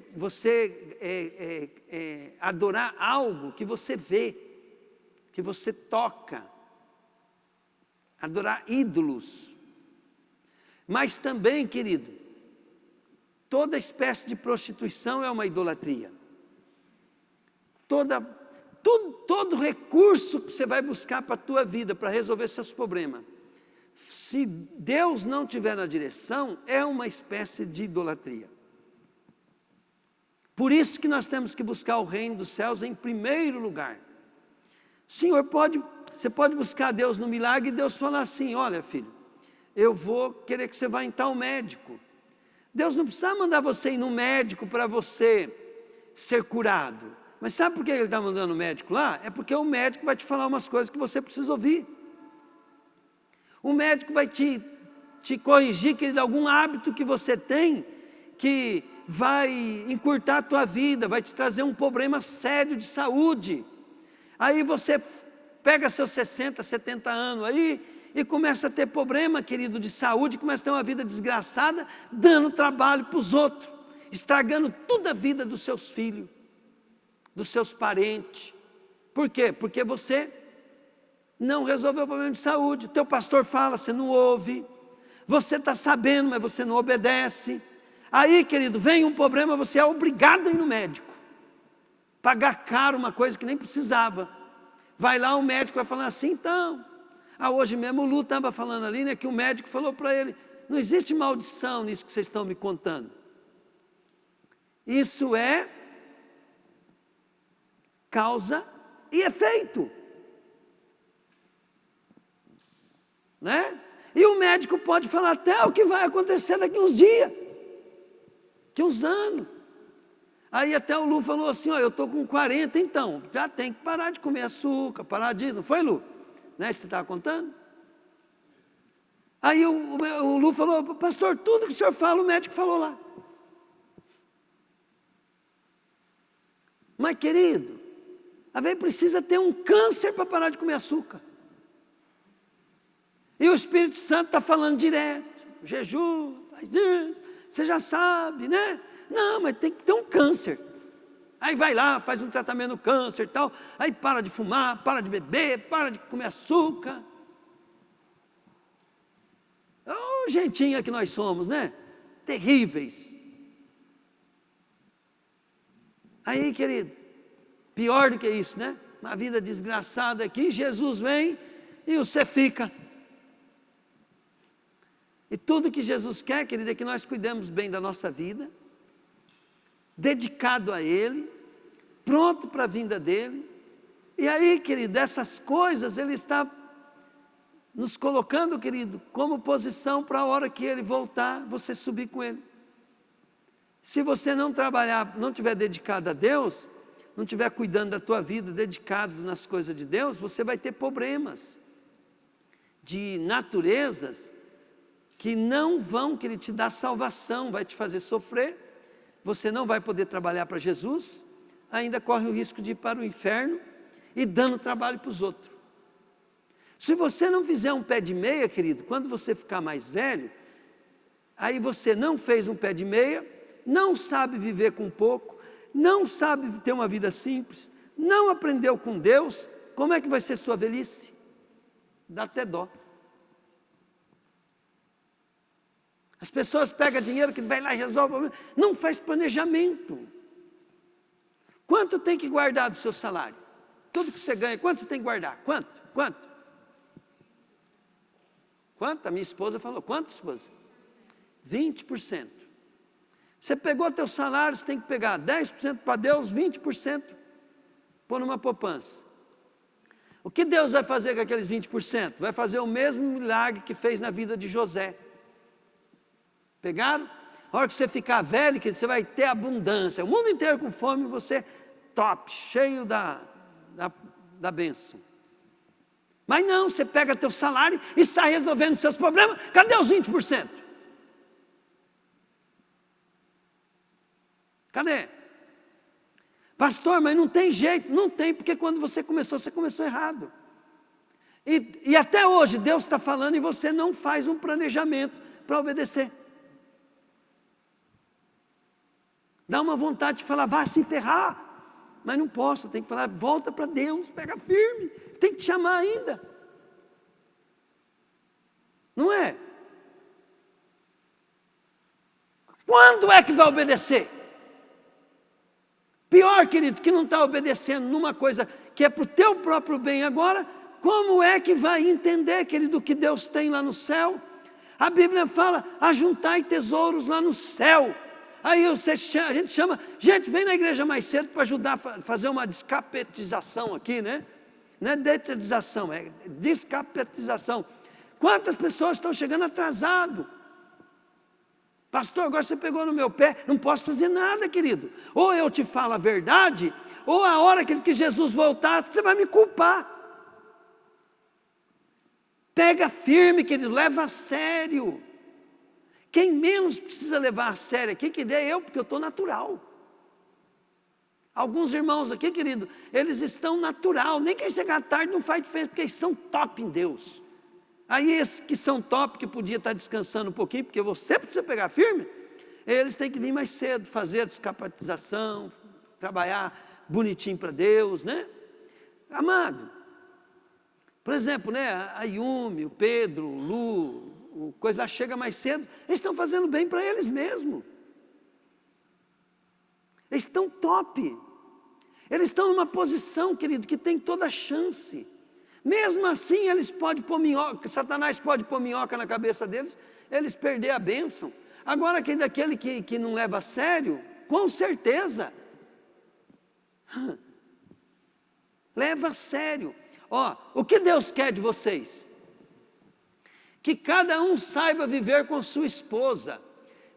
adorar algo que você vê, que você toca, adorar ídolos. Mas também, querido, toda espécie de prostituição é uma idolatria. Todo recurso que você vai buscar para a tua vida, para resolver seus problemas, se Deus não tiver na direção, é uma espécie de idolatria. Por isso que nós temos que buscar o reino dos céus em primeiro lugar. Você pode buscar Deus no milagre e Deus falar assim: olha, filho, eu vou querer que você vá em tal médico. Deus não precisa mandar você ir no médico para você ser curado. Mas sabe por que Ele está mandando o médico lá? É porque o médico vai te falar umas coisas que você precisa ouvir. O médico vai te corrigir, querido, algum hábito que você tem, que vai encurtar a tua vida, vai te trazer um problema sério de saúde. Aí você pega seus 60, 70 anos aí e começa a ter problema, querido, de saúde, começa a ter uma vida desgraçada, dando trabalho para os outros, estragando toda a vida dos seus filhos, dos seus parentes. Por quê? Porque você não resolveu o problema de saúde. O teu pastor fala, você não ouve. Você está sabendo, mas você não obedece. Aí, querido, vem um problema, você é obrigado a ir no médico. Pagar caro uma coisa que nem precisava. Vai lá, o médico vai falar assim, então. Hoje mesmo o Lu estava falando ali, né, que o médico falou para ele, não existe maldição nisso que vocês estão me contando. Isso é causa e efeito. Né? E o médico pode falar até o que vai acontecer daqui uns dias, daqui uns anos. Aí até o Lu falou assim, eu estou com 40, então, já tem que parar de comer açúcar, parar de... Não foi, Lu? Né, você estava contando? Aí o Lu falou, pastor, tudo que o senhor fala, o médico falou lá. Mas, querido, a vezes precisa ter um câncer para parar de comer açúcar. E o Espírito Santo está falando direto, jejum, faz isso, você já sabe, né? Não, mas tem que ter um câncer. Aí vai lá, faz um tratamento no câncer e tal, aí para de fumar, para de beber, para de comer açúcar. Oh, gentinha que nós somos, né? Terríveis. Aí, querido, pior do que isso, né? Uma vida desgraçada aqui, Jesus vem e você fica. E tudo que Jesus quer, querido, é que nós cuidemos bem da nossa vida, dedicado a Ele, pronto para a vinda dEle. E aí, querido, dessas coisas Ele está nos colocando, querido, como posição para a hora que Ele voltar, você subir com Ele. Se você não trabalhar, não estiver dedicado a Deus, não estiver cuidando da tua vida, dedicado nas coisas de Deus, você vai ter problemas de naturezas que não vão querer te dar salvação, vai te fazer sofrer, você não vai poder trabalhar para Jesus, ainda corre o risco de ir para o inferno e dando trabalho para os outros. Se você não fizer um pé de meia, querido, quando você ficar mais velho, aí você não fez um pé de meia, não sabe viver com pouco, não sabe ter uma vida simples, não aprendeu com Deus, como é que vai ser sua velhice? Dá até dó. As pessoas pegam dinheiro que vai lá e resolve o problema, não faz planejamento. Quanto tem que guardar do seu salário? Tudo que você ganha, quanto você tem que guardar? Quanto? Quanto? A minha esposa falou, quanto, esposa? 20%. Você pegou teu salário, você tem que pegar 10% para Deus, 20% pôr numa poupança. O que Deus vai fazer com aqueles 20%? Vai fazer o mesmo milagre que fez na vida de José. Pegaram? A hora que você ficar velho, que você vai ter abundância, o mundo inteiro com fome, você top, cheio da bênção. Mas não, você pega teu salário e sai resolvendo seus problemas, cadê os 20%? Cadê? Pastor, mas não tem jeito. Não tem, porque quando você começou errado. E até hoje Deus está falando e você não faz um planejamento para obedecer. Dá uma vontade de falar, vai se ferrar. Mas não posso, tem que falar, volta para Deus, pega firme. Tem que te chamar ainda. Não é? Quando é que vai obedecer? Pior, querido, que não está obedecendo numa coisa que é para o teu próprio bem agora, como é que vai entender, querido, o que Deus tem lá no céu? A Bíblia fala, ajuntai tesouros lá no céu. Aí a gente chama, gente, vem na igreja mais cedo para ajudar a fazer uma descapetização aqui, né? Não é detetização, é descapetização. Quantas pessoas estão chegando atrasado? Pastor, agora você pegou no meu pé, não posso fazer nada, querido. Ou eu te falo a verdade, ou a hora que Jesus voltar, você vai me culpar. Pega firme, querido, leva a sério. Quem menos precisa levar a sério aqui, que é eu, porque eu estou natural. Alguns irmãos aqui, querido, eles estão natural, nem quem chegar tarde não faz diferença, porque eles são top em Deus. Aí esses que são top, que podia estar descansando um pouquinho, porque você precisa pegar firme, eles têm que vir mais cedo, fazer a descapacitação, trabalhar bonitinho para Deus, né? Amado, por exemplo, né, a Yumi, o Pedro, o Lu, o coisa lá chega mais cedo, eles estão fazendo bem para eles mesmos. Eles estão top. Eles estão numa posição, querido, que tem toda a chance. Mesmo assim, eles podem pôr minhoca, Satanás pode pôr minhoca na cabeça deles, eles perder a bênção. Agora, daquele que não leva a sério, com certeza, leva a sério. Ó, o que Deus quer de vocês? Que cada um saiba viver com sua esposa,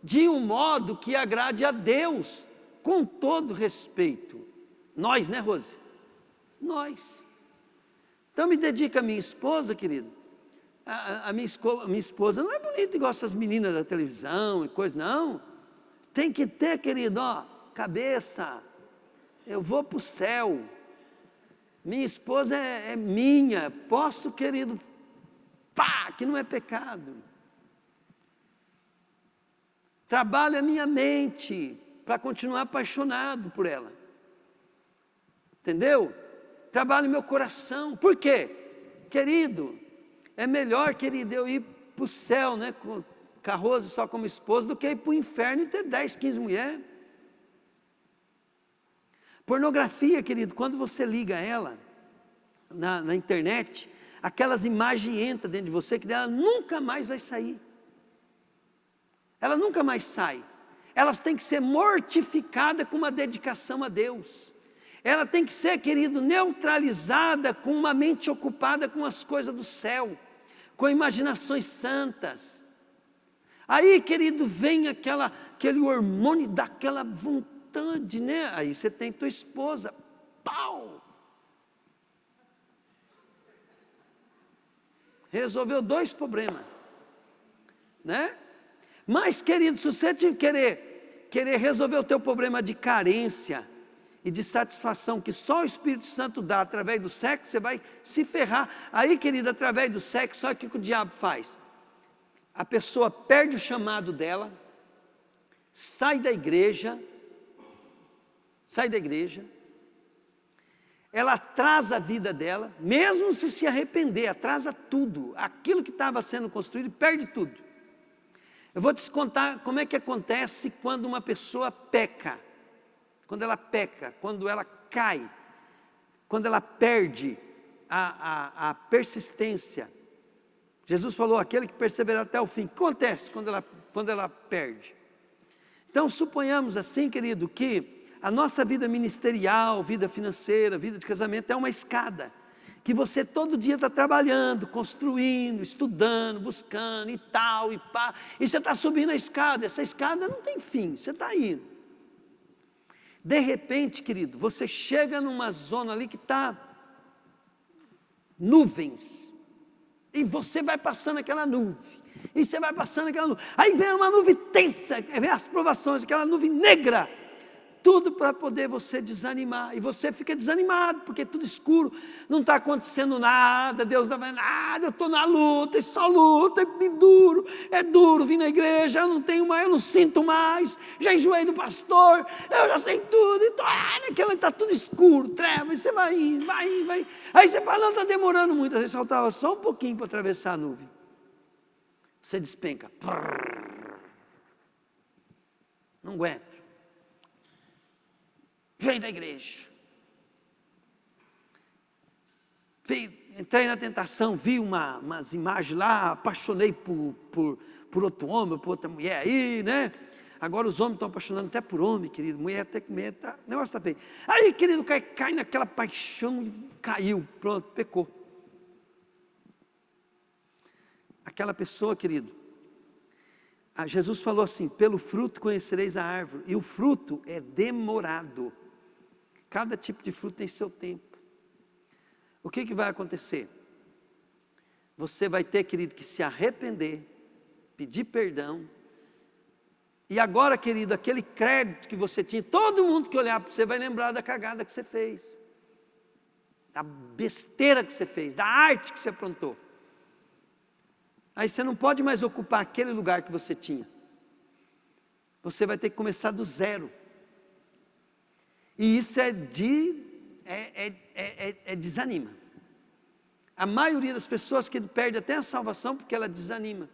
de um modo que agrade a Deus, com todo respeito. Nós, né, Rose? Nós. Então me dedica a minha esposa, querido. A minha esposa não é bonita igual essas meninas da televisão e coisa, não. Tem que ter, querido, ó, cabeça. Eu vou para o céu. Minha esposa é minha. Posso, querido, pá, que não é pecado. Trabalho a minha mente para continuar apaixonado por ela. Entendeu? Trabalho meu coração. Por quê? Querido, é melhor, querido, eu ir para o céu, né, com a Rose só como esposa, do que ir para o inferno e ter 10, 15 mulheres. Pornografia, querido, quando você liga ela na internet, aquelas imagens entram dentro de você, que ela nunca mais vai sair. Ela nunca mais sai. Elas têm que ser mortificadas com uma dedicação a Deus. Ela tem que ser, querido, neutralizada com uma mente ocupada com as coisas do céu, com imaginações santas. Aí, querido, vem aquele hormônio daquela vontade, né? Aí você tem tua esposa, pau! Resolveu 2 problemas, né? Mas, querido, se você querer resolver o teu problema de carência e de satisfação que só o Espírito Santo dá através do sexo, você vai se ferrar. Aí, querido, através do sexo, olha o que o diabo faz. A pessoa perde o chamado dela, sai da igreja, ela atrasa a vida dela, mesmo se arrepender, atrasa tudo, aquilo que estava sendo construído, perde tudo. Eu vou te contar como é que acontece quando uma pessoa peca. Quando ela peca, quando ela cai, quando ela perde a persistência. Jesus falou, aquele que perseverar até o fim. O que acontece quando ela perde? Então, suponhamos assim, querido, que a nossa vida ministerial, vida financeira, vida de casamento é uma escada, que você todo dia está trabalhando, construindo, estudando, buscando e tal, e pá, e você está subindo a escada, essa escada não tem fim, você está indo. De repente, querido, você chega numa zona ali que está nuvens, e você vai passando aquela nuvem, e você vai passando aquela nuvem, aí vem uma nuvem tensa, vem as provações, aquela nuvem negra, tudo para poder você desanimar, e você fica desanimado, porque é tudo escuro, não está acontecendo nada, Deus não vai nada, eu estou na luta, e só luta, é duro vir na igreja, eu não tenho mais, eu não sinto mais, já enjoei do pastor, eu já sei tudo, então, está tudo escuro, treva, e você vai indo, vai, aí você fala, não, está demorando muito, às vezes faltava só um pouquinho para atravessar a nuvem, você despenca, não aguenta. Vem da igreja. Entrei na tentação, vi umas imagens lá, apaixonei por outro homem, por outra mulher aí, né? Agora os homens estão apaixonando até por homem, querido. Mulher até com mulher, tá, o negócio está feio. Aí, querido, cai naquela paixão e caiu, pronto, pecou. aquela pessoa, querido, Jesus falou assim, pelo fruto conhecereis a árvore, e o fruto é demorado, cada tipo de fruto tem seu tempo. O que vai acontecer? Você vai ter, querido, que se arrepender, pedir perdão, e agora, querido, aquele crédito que você tinha, todo mundo que olhar para você vai lembrar da cagada que você fez, da besteira que você fez, da arte que você aprontou. Aí você não pode mais ocupar aquele lugar que você tinha. Você vai ter que começar do zero. E isso desanima. A maioria das pessoas que perde até a salvação porque ela desanima.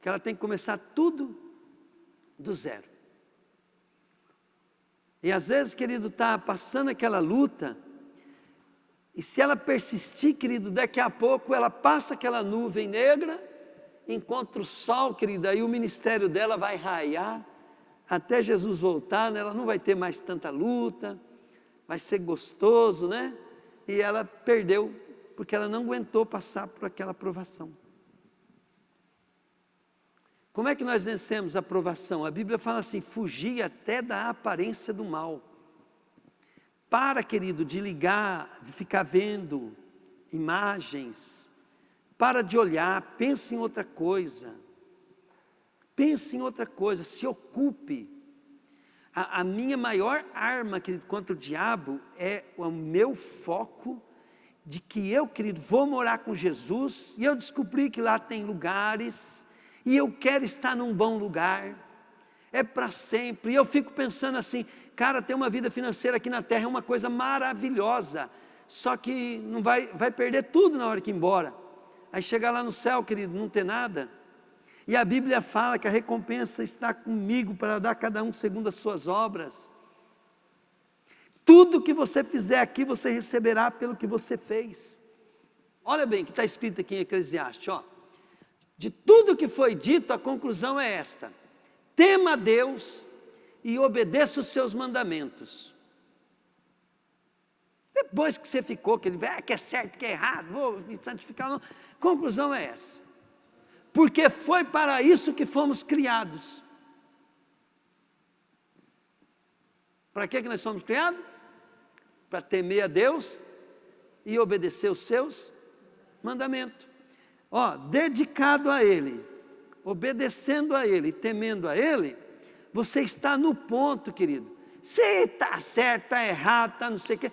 Que ela tem que começar tudo do zero. E às vezes, querido, está passando aquela luta, e se ela persistir, querido, daqui a pouco ela passa aquela nuvem negra, encontra o sol, querido, aí o ministério dela vai raiar, até Jesus voltar, né? Ela não vai ter mais tanta luta, vai ser gostoso, né? E ela perdeu, porque ela não aguentou passar por aquela provação. Como é que nós vencemos a provação? A Bíblia fala assim, fugir até da aparência do mal. Para, querido, de ligar, de ficar vendo imagens, para de olhar, pense em outra coisa. Pense em outra coisa, se ocupe. A minha maior arma, querido, contra o diabo é o meu foco de que eu, querido, vou morar com Jesus e eu descobri que lá tem lugares e eu quero estar num bom lugar, é para sempre. E eu fico pensando assim, cara, ter uma vida financeira aqui na terra é uma coisa maravilhosa, só que não vai perder tudo na hora que ir embora. Aí chegar lá no céu, querido, não ter nada. E a Bíblia fala que a recompensa está comigo para dar a cada um segundo as suas obras. Tudo que você fizer aqui, você receberá pelo que você fez. Olha bem o que está escrito aqui em Eclesiastes, ó. De tudo que foi dito, a conclusão é esta: tema a Deus e obedeça os seus mandamentos. Depois que você ficou, que ele que é certo, que é errado, vou me santificar, não. Conclusão é essa: porque foi para isso que fomos criados. Para que nós fomos criados? Para temer a Deus e obedecer os seus mandamentos. Ó, dedicado a Ele, obedecendo a Ele, temendo a Ele, você está no ponto, querido. Se está certo, está errado, está não sei o quê,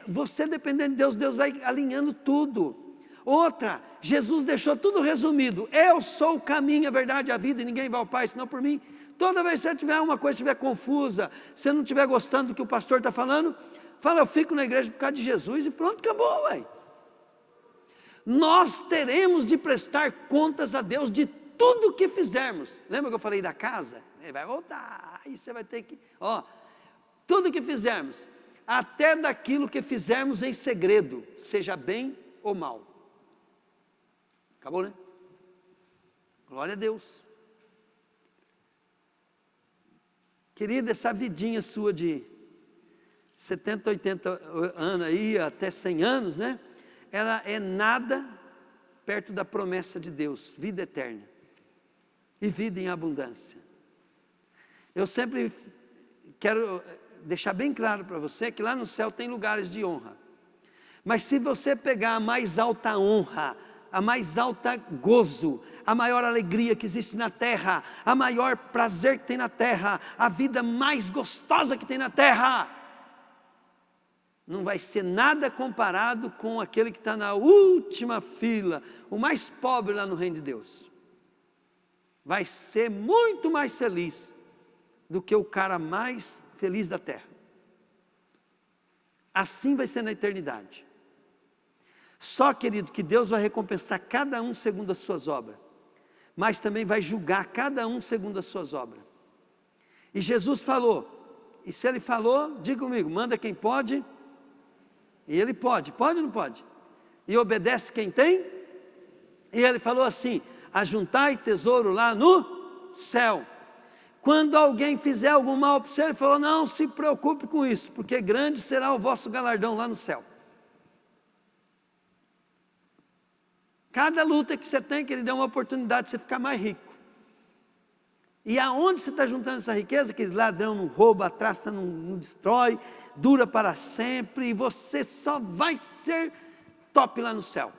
você dependendo de Deus, Deus vai alinhando tudo. Outra, Jesus deixou tudo resumido: eu sou o caminho, a verdade e a vida, e ninguém vai ao Pai senão por mim. Toda vez que você tiver uma coisa, estiver confusa, se não estiver gostando do que o pastor está falando, fala, eu fico na igreja por causa de Jesus e pronto, acabou, ué. Nós teremos de prestar contas a Deus de tudo que fizermos. Lembra que eu falei da casa? Ele vai voltar, aí você vai ter que, ó, tudo que fizermos, até daquilo que fizermos em segredo, seja bem ou mal. Acabou, né? Glória a Deus. Querida, essa vidinha sua de 70, 80 anos aí, até 100 anos, né? Ela é nada perto da promessa de Deus, vida eterna e vida em abundância. Eu sempre quero deixar bem claro para você que lá no céu tem lugares de honra, mas se você pegar a mais alta honra, a mais alta gozo, a maior alegria que existe na terra, a maior prazer que tem na terra, a vida mais gostosa que tem na terra, não vai ser nada comparado com aquele que está na última fila, o mais pobre lá no reino de Deus. Vai ser muito mais feliz do que o cara mais feliz da terra. Assim vai ser na eternidade. Só, querido, que Deus vai recompensar cada um segundo as suas obras, mas também vai julgar cada um segundo as suas obras. E Jesus falou, e se Ele falou, diga comigo, manda quem pode, e Ele pode ou não pode? E obedece quem tem? E Ele falou assim, ajuntai tesouro lá no céu. Quando alguém fizer algum mal para você, Ele falou, não se preocupe com isso, porque grande será o vosso galardão lá no céu. Cada luta que você tem, querido, é uma oportunidade de você ficar mais rico. E aonde você está juntando essa riqueza, que ladrão não rouba, a traça não destrói, dura para sempre, e você só vai ser top lá no céu.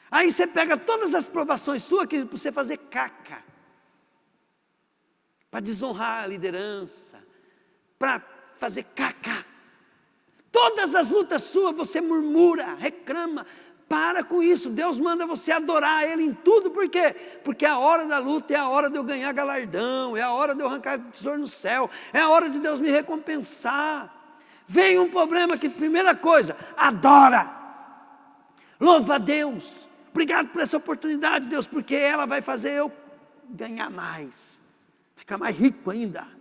Aí você pega todas as provações suas, querido, para você fazer caca, para desonrar a liderança, para fazer caca. Todas as lutas suas, você murmura, reclama. Para com isso, Deus manda você adorar Ele em tudo, por quê? Porque a hora da luta é a hora de eu ganhar galardão, é a hora de eu arrancar tesouro no céu, é a hora de Deus me recompensar. Vem um problema que, primeira coisa, adora, louva a Deus, obrigado por essa oportunidade, Deus, porque ela vai fazer eu ganhar mais, ficar mais rico ainda.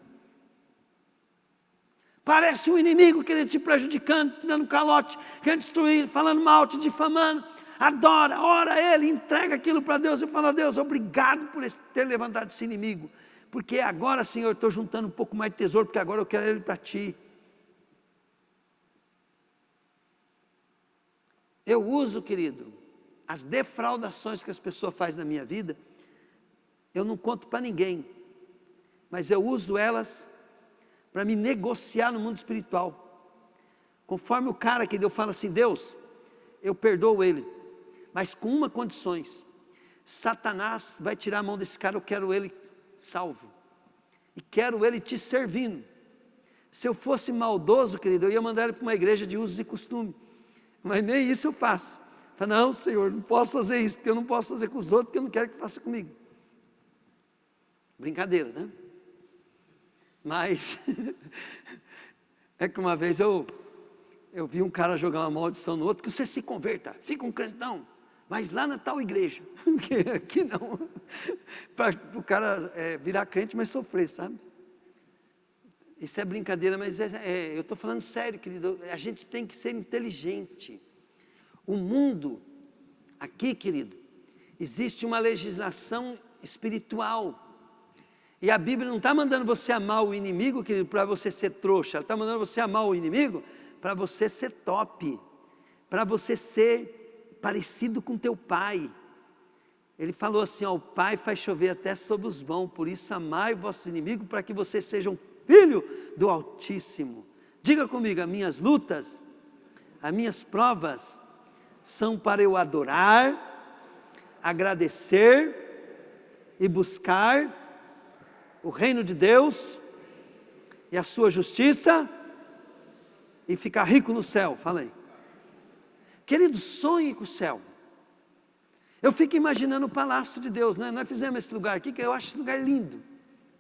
Parece um inimigo querendo te prejudicando, te dando calote, querendo destruir, falando mal, te difamando. Adora, ora a Ele, entrega aquilo para Deus e fala: Deus, obrigado por ter levantado esse inimigo. Porque agora, Senhor, eu estou juntando um pouco mais de tesouro, porque agora eu quero Ele para Ti. Eu uso, querido, as defraudações que as pessoas fazem na minha vida, eu não conto para ninguém, mas eu uso elas para me negociar no mundo espiritual. Conforme o cara que eu falo assim: Deus, eu perdoo ele, mas com uma condição: Satanás vai tirar a mão desse cara, eu quero ele salvo, e quero ele te servindo. Se eu fosse maldoso, querido, eu ia mandar ele para uma igreja de usos e costumes, mas nem isso eu faço. Eu falo: não, Senhor, não posso fazer isso, porque eu não posso fazer com os outros, porque eu não quero que faça comigo. Brincadeira, né? Mas é que uma vez eu vi um cara jogar uma maldição no outro: que você se converta, fica um crentão, mas lá na tal igreja, aqui não, para o cara virar crente, mas sofrer, sabe? Isso é brincadeira, mas eu estou falando sério, querido. A gente tem que ser inteligente. O mundo, aqui, querido, existe uma legislação espiritual. E a Bíblia não está mandando você amar o inimigo, querido, para você ser trouxa. Ela está mandando você amar o inimigo para você ser top, para você ser parecido com teu pai. Ele falou assim: ó, o pai faz chover até sobre os bons, por isso amai o vosso inimigo, para que vocês sejam filho do Altíssimo. Diga comigo: as minhas lutas, as minhas provas, são para eu adorar, agradecer e buscar o reino de Deus e a sua justiça e ficar rico no céu. Fala aí. Querido, sonhe com o céu. Eu fico imaginando o palácio de Deus, né? Nós fizemos esse lugar aqui, que eu acho esse lugar lindo,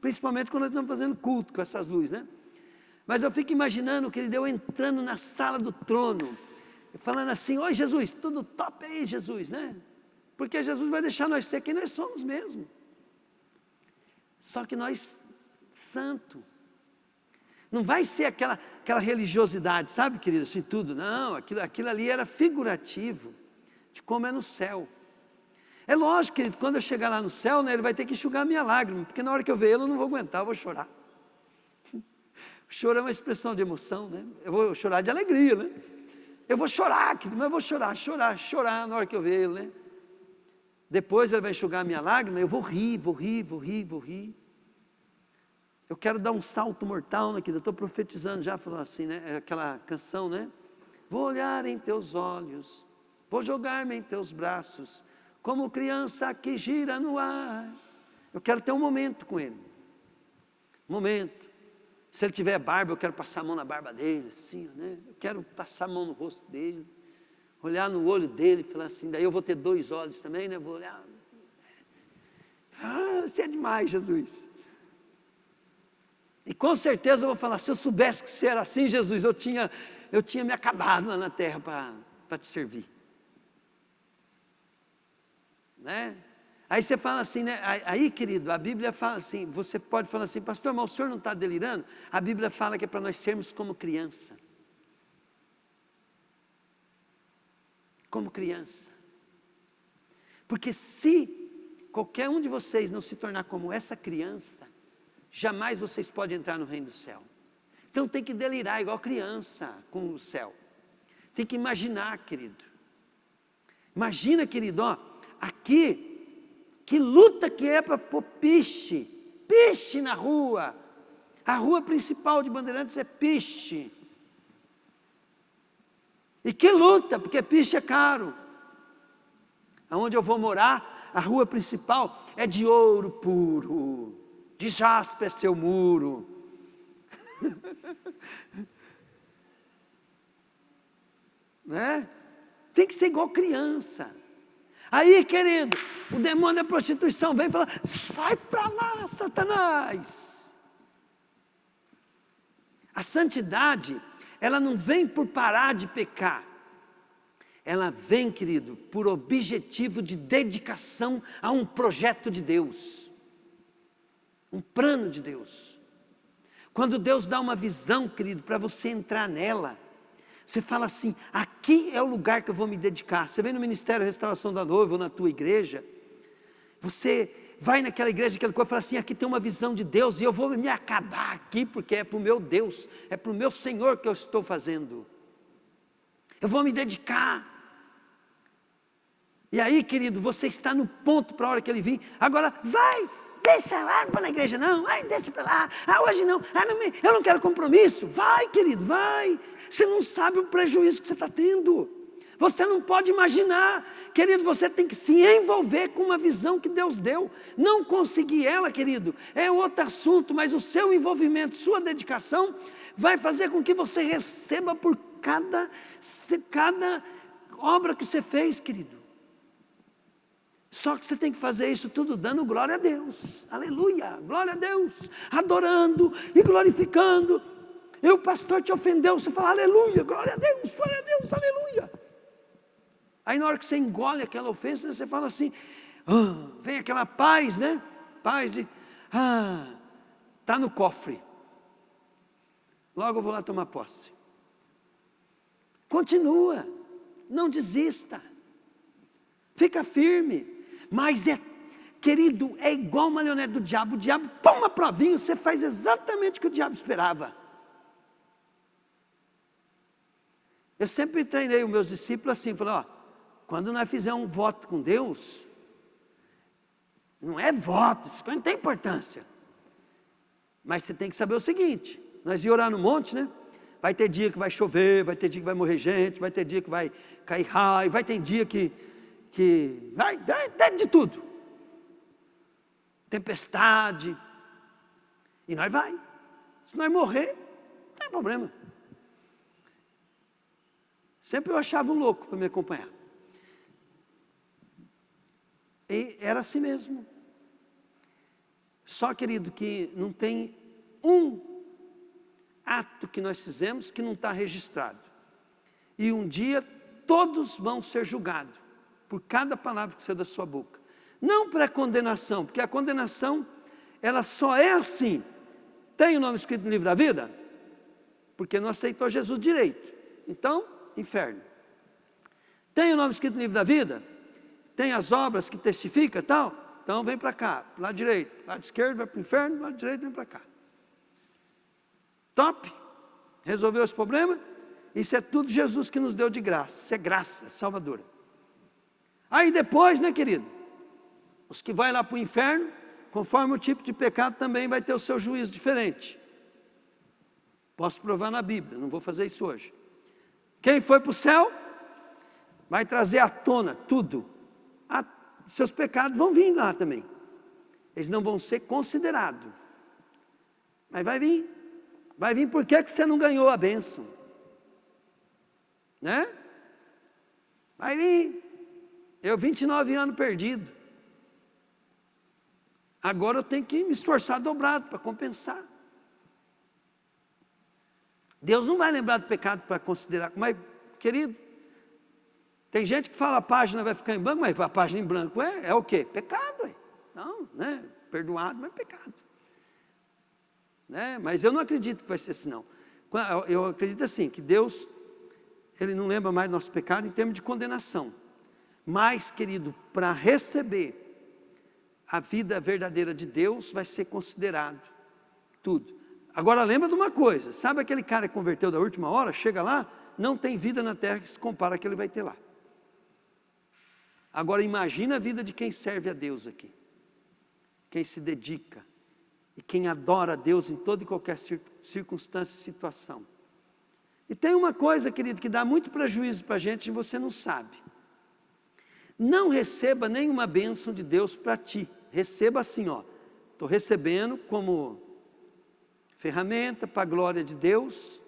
principalmente quando nós estamos fazendo culto com essas luzes, né? Mas eu fico imaginando, querido, eu entrando na sala do trono, falando assim: oi Jesus, tudo top aí, Jesus, né? Porque Jesus vai deixar nós ser quem nós somos mesmo. Só que nós, santo, não vai ser aquela religiosidade, sabe, querido, assim tudo, não, aquilo ali era figurativo de como é no céu. É lógico, querido, quando eu chegar lá no céu, né, Ele vai ter que enxugar a minha lágrima, porque na hora que eu ver Ele eu não vou aguentar, eu vou chorar. O choro é uma expressão de emoção, né? Eu vou chorar de alegria, né? Eu vou chorar, querido, mas eu vou chorar na hora que eu ver Ele, né? Depois Ele vai enxugar a minha lágrima, eu vou rir. Eu quero dar um salto mortal, né, querido? Eu estou profetizando já, falou assim, né? Aquela canção, né? Vou olhar em teus olhos, vou jogar-me em teus braços, como criança que gira no ar. Eu quero ter um momento com Ele. Momento. Se Ele tiver barba, eu quero passar a mão na barba dele, assim, né? Eu quero passar a mão no rosto dele, olhar no olho dele e falar assim: daí eu vou ter 2 olhos também, né? Vou olhar. Você é demais, Jesus. E com certeza eu vou falar: se eu soubesse que você era assim, Jesus, eu tinha me acabado lá na terra para te servir. Né? Aí você fala assim, né? Aí, querido, a Bíblia fala assim, você pode falar assim: pastor, mas o senhor não está delirando? A Bíblia fala que é para nós sermos como criança. Como criança. Porque se qualquer um de vocês não se tornar como essa criança, jamais vocês podem entrar no reino do céu. Então tem que delirar igual criança com o céu. Tem que imaginar, querido. Imagina, querido, ó, aqui, que luta que é para pôr piche na rua. A rua principal de Bandeirantes é piche. E que luta, porque piche é caro. Aonde eu vou morar, a rua principal é de ouro puro, de jaspe é seu muro. Né? Tem que ser igual criança. Aí, querido, o demônio da prostituição vem e fala: sai para lá, Satanás. A santidade, ela não vem por parar de pecar. Ela vem, querido, por objetivo de dedicação a um projeto de Deus. Um plano de Deus. Quando Deus dá uma visão, querido, para você entrar nela, você fala assim: aqui é o lugar que eu vou me dedicar. Você vem no Ministério da Restauração da Noiva ou na tua igreja, você vai naquela igreja, aquela coisa, e fala assim: aqui tem uma visão de Deus e eu vou me acabar aqui porque é para o meu Deus, é para o meu Senhor que eu estou fazendo. Eu vou me dedicar. E aí, querido, você está no ponto para a hora que ele vir. Agora, vai, deixa lá, não vou na igreja não, vai, deixa para lá, hoje não, eu não quero compromisso. Vai, querido, vai. Você não sabe o prejuízo que você está tendo. Você não pode imaginar. Querido, você tem que se envolver com uma visão que Deus deu. Não conseguir ela, querido, é outro assunto, mas o seu envolvimento, sua dedicação, vai fazer com que você receba por cada obra que você fez, querido. Só que você tem que fazer isso tudo dando glória a Deus. Aleluia, glória a Deus. Adorando e glorificando. E o pastor te ofendeu, você fala: aleluia, glória a Deus, aleluia. Aí na hora que você engole aquela ofensa, você fala assim, vem aquela paz, né? Paz de, está no cofre. Logo eu vou lá tomar posse. Continua, não desista. Fica firme. Mas querido, é igual uma marionete do diabo. O diabo toma provinho, você faz exatamente o que o diabo esperava. Eu sempre treinei os meus discípulos assim, falei: quando nós fizermos um voto com Deus, não é voto, isso não tem importância. Mas você tem que saber o seguinte: nós íamos orar no monte, né? Vai ter dia que vai chover, vai ter dia que vai morrer gente, vai ter dia que vai cair raio, vai ter dia que vai ter de tudo. Tempestade. E nós vai. Se nós morrer, não tem problema. Sempre eu achava um louco para me acompanhar. E era assim mesmo. Só, querido, que não tem um ato que nós fizemos que não está registrado. E um dia todos vão ser julgados por cada palavra que saiu da sua boca. Não para condenação, porque a condenação, ela só é assim. Tem o nome escrito no livro da vida? Porque não aceitou Jesus direito. Então, inferno. Tem o nome escrito no livro da vida? Tem as obras que testificam e tal? Então vem para cá, para o lado lado lado esquerdo vai para o inferno, lado direito vem para cá. Top? Resolveu esse problema? Isso é tudo Jesus que nos deu de graça. Isso é graça salvadora. Aí depois, né, querido? Os que vão lá para o inferno, conforme o tipo de pecado, também vai ter o seu juízo diferente. Posso provar na Bíblia, não vou fazer isso hoje. Quem foi para o céu, vai trazer à tona tudo. Seus pecados vão vir lá também. Eles não vão ser considerados. Mas vai vir. Vai vir porque que você não ganhou a bênção. Né? Vai vir. Eu 29 anos perdido. Agora eu tenho que me esforçar dobrado para compensar. Deus não vai lembrar do pecado para considerar. Mas, querido, tem gente que fala a página vai ficar em branco, mas a página em branco é o quê? Pecado. Não, né? Perdoado, mas pecado. Né? Mas eu não acredito que vai ser assim, não. Eu acredito assim, que Deus, Ele não lembra mais do nosso pecado em termos de condenação. Mas, querido, para receber a vida verdadeira de Deus, vai ser considerado tudo. Agora lembra de uma coisa, sabe aquele cara que converteu da última hora, chega lá, não tem vida na terra que se compara ao que ele vai ter lá. Agora imagina a vida de quem serve a Deus aqui, quem se dedica e quem adora a Deus em toda e qualquer circunstância e situação. E tem uma coisa, querido, que dá muito prejuízo para a gente e você não sabe. Não receba nenhuma bênção de Deus para ti. Receba assim, ó, estou recebendo como ferramenta para a glória de Deus,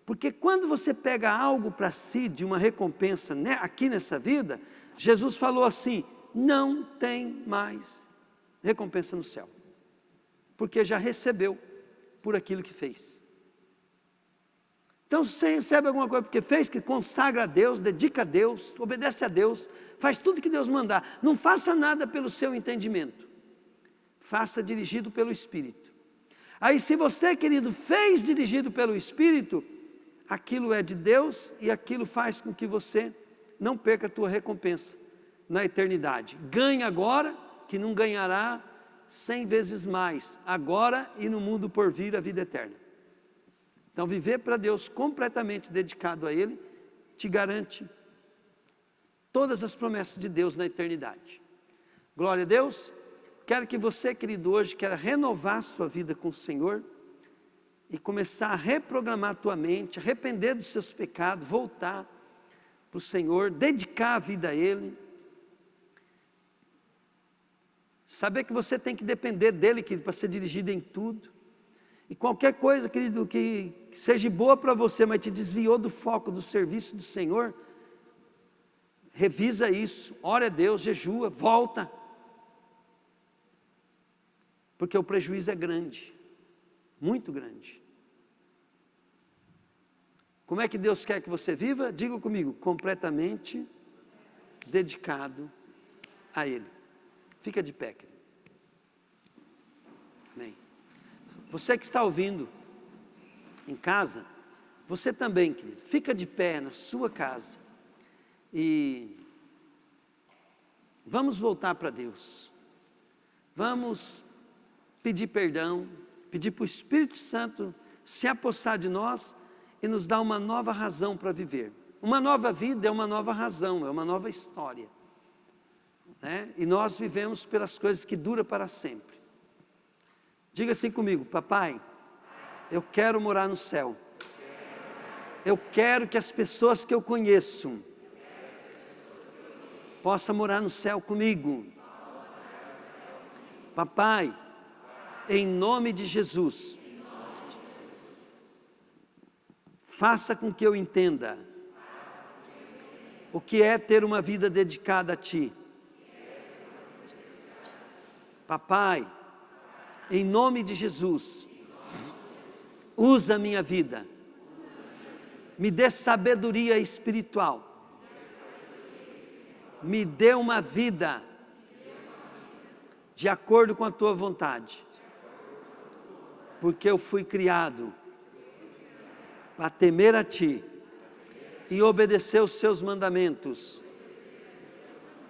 porque quando você pega algo para si de uma recompensa, né, aqui nessa vida, Jesus falou assim, não tem mais recompensa no céu, porque já recebeu por aquilo que fez. Então se você recebe alguma coisa porque fez, que consagra a Deus, dedica a Deus, obedece a Deus, faz tudo que Deus mandar, não faça nada pelo seu entendimento, faça dirigido pelo Espírito. Aí se você, querido, fez dirigido pelo Espírito, aquilo é de Deus e aquilo faz com que você não perca a tua recompensa na eternidade. Ganhe agora, que não ganhará 100 vezes mais, agora e no mundo por vir a vida eterna. Então viver para Deus completamente dedicado a Ele, te garante todas as promessas de Deus na eternidade. Glória a Deus. Quero que você, querido, hoje queira renovar sua vida com o Senhor e começar a reprogramar a tua mente, arrepender dos seus pecados, voltar para o Senhor, dedicar a vida a Ele. Saber que você tem que depender dEle, querido, para ser dirigido em tudo. E qualquer coisa, querido, que seja boa para você, mas te desviou do foco do serviço do Senhor, revisa isso, ora a Deus, jejua, volta. Porque o prejuízo é grande, muito grande. Como é que Deus quer que você viva? Diga comigo, completamente dedicado a Ele. Fica de pé, querido. Amém. Você que está ouvindo em casa, você também, querido, fica de pé na sua casa e vamos voltar para Deus. Vamos pedir perdão, pedir para o Espírito Santo se apossar de nós e nos dar uma nova razão para viver. Uma nova vida é uma nova razão, é uma nova história, né? E nós vivemos pelas coisas que duram para sempre. Diga assim comigo, papai, eu quero morar no céu. Eu quero que as pessoas que eu conheço possam morar no céu comigo. Papai, em nome de Jesus, faça com que eu entenda o que é ter uma vida dedicada a Ti. Papai, em nome de Jesus, usa a minha vida, me dê sabedoria espiritual, me dê uma vida de acordo com a Tua vontade, porque eu fui criado para temer a Ti e obedecer os Seus mandamentos,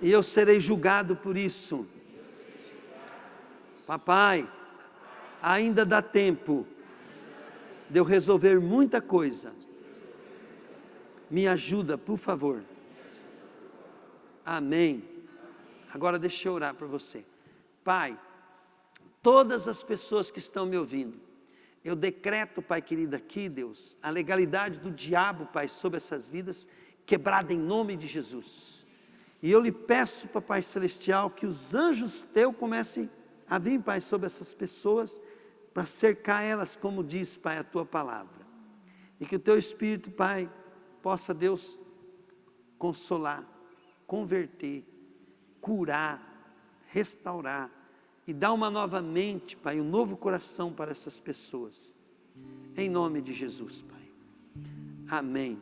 e eu serei julgado por isso. Papai, ainda dá tempo de eu resolver muita coisa, me ajuda, por favor. Amém. Agora deixa eu orar para você. Pai, todas as pessoas que estão me ouvindo, eu decreto, Pai querido, aqui, Deus, a legalidade do diabo, Pai, sobre essas vidas, quebrada em nome de Jesus. E eu lhe peço, Papai Celestial, que os anjos teus comecem a vir, Pai, sobre essas pessoas, para cercar elas, como diz, Pai, a Tua palavra. E que o Teu Espírito, Pai, possa, Deus, consolar, converter, curar, restaurar, e dar uma nova mente, Pai, um novo coração para essas pessoas. Em nome de Jesus, Pai. Amém.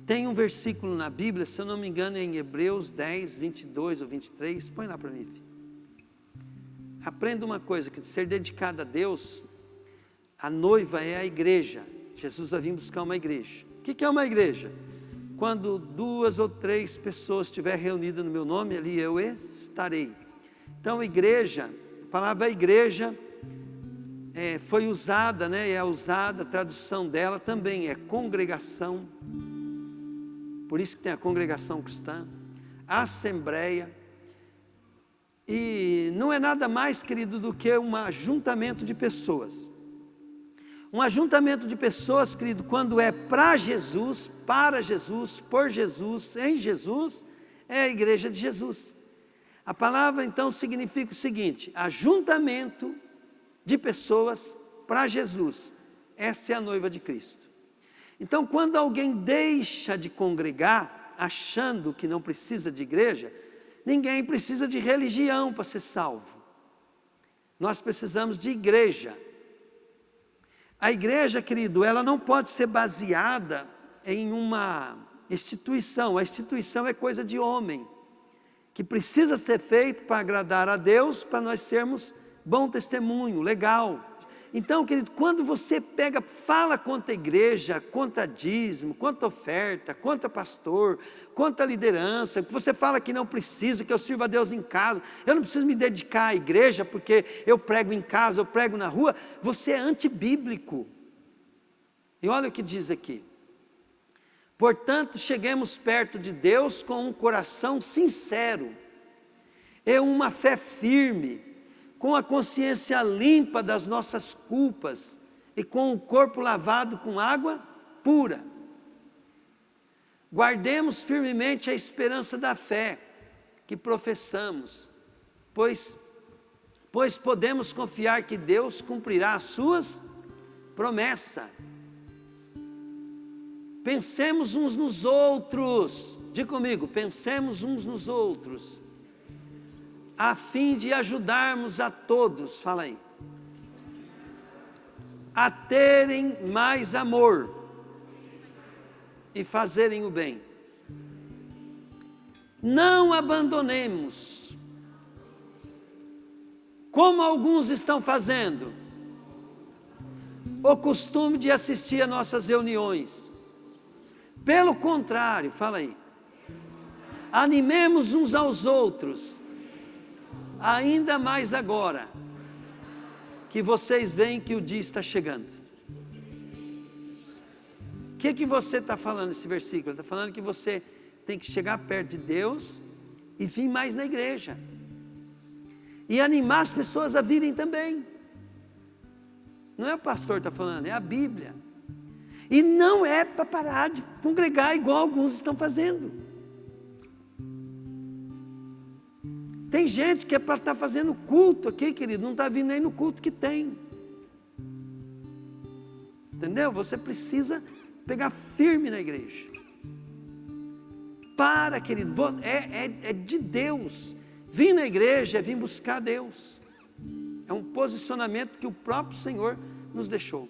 Tem um versículo na Bíblia, se eu não me engano, é em Hebreus 10, 22 ou 23. Põe lá para mim, filho. Aprenda uma coisa, que de ser dedicado a Deus, a noiva é a igreja. Jesus vai vir buscar uma igreja. O que é uma igreja? Quando 2 ou 3 pessoas estiverem reunidas no meu nome, ali eu estarei. Então, igreja, a palavra igreja foi usada, né? É usada, a tradução dela também é congregação. Por isso que tem a congregação cristã. assembleia. E não é nada mais, querido, do que um ajuntamento de pessoas. Um ajuntamento de pessoas, querido, quando é para Jesus, por Jesus, em Jesus, é a igreja de Jesus. A palavra então significa o seguinte: ajuntamento de pessoas para Jesus. Essa é a noiva de Cristo. Então, quando alguém deixa de congregar, achando que não precisa de igreja, ninguém precisa de religião para ser salvo. Nós precisamos de igreja. A igreja, querido, ela não pode ser baseada em uma instituição. A instituição é coisa de homem, que precisa ser feito para agradar a Deus, para nós sermos bom testemunho, legal. Então, querido, quando você fala contra a igreja, contra dízimo, contra oferta, contra pastor, contra liderança, você fala que não precisa, que eu sirvo a Deus em casa, eu não preciso me dedicar à igreja porque eu prego em casa, eu prego na rua, você é antibíblico. E olha o que diz aqui: portanto, cheguemos perto de Deus com um coração sincero e uma fé firme, com a consciência limpa das nossas culpas e com o corpo lavado com água pura. Guardemos firmemente a esperança da fé que professamos, pois podemos confiar que Deus cumprirá as suas promessas. Pensemos uns nos outros, diga comigo, pensemos uns nos outros, a fim de ajudarmos a todos, fala aí, a terem mais amor e fazerem o bem. Não abandonemos, como alguns estão fazendo, o costume de assistir a nossas reuniões. Pelo contrário, fala aí, animemos uns aos outros, ainda mais agora que vocês veem que o dia está chegando. O que você está falando nesse versículo? Está falando que você tem que chegar perto de Deus e vir mais na igreja. E animar as pessoas a virem também. Não é o pastor que está falando, é a Bíblia. E não é para parar de congregar igual alguns estão fazendo. Tem gente que é para estar fazendo culto aqui, querido, não está vindo nem no culto que tem. Entendeu? Você precisa pegar firme na igreja. Para, querido, é de Deus. Vir na igreja é vir buscar Deus. É um posicionamento que o próprio Senhor nos deixou.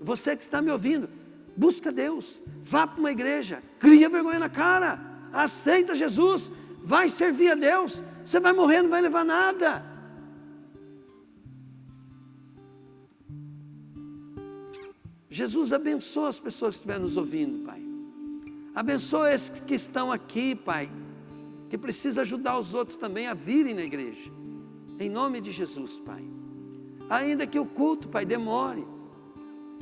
Você que está me ouvindo, busca Deus. Vá para uma igreja, cria vergonha na cara, aceita Jesus, vai servir a Deus. Você vai morrer, não vai levar nada. Jesus abençoa as pessoas que estiverem nos ouvindo, Pai. Abençoa esses que estão aqui, Pai, que precisam ajudar os outros também a virem na igreja. Em nome de Jesus, Pai. Ainda que o culto, Pai, demore,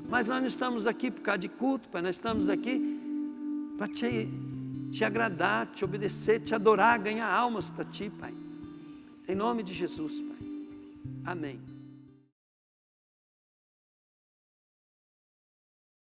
mas nós não estamos aqui por causa de culto, Pai. Nós estamos aqui para te agradar, te obedecer, te adorar, ganhar almas para Ti, Pai. Em nome de Jesus, Pai. Amém.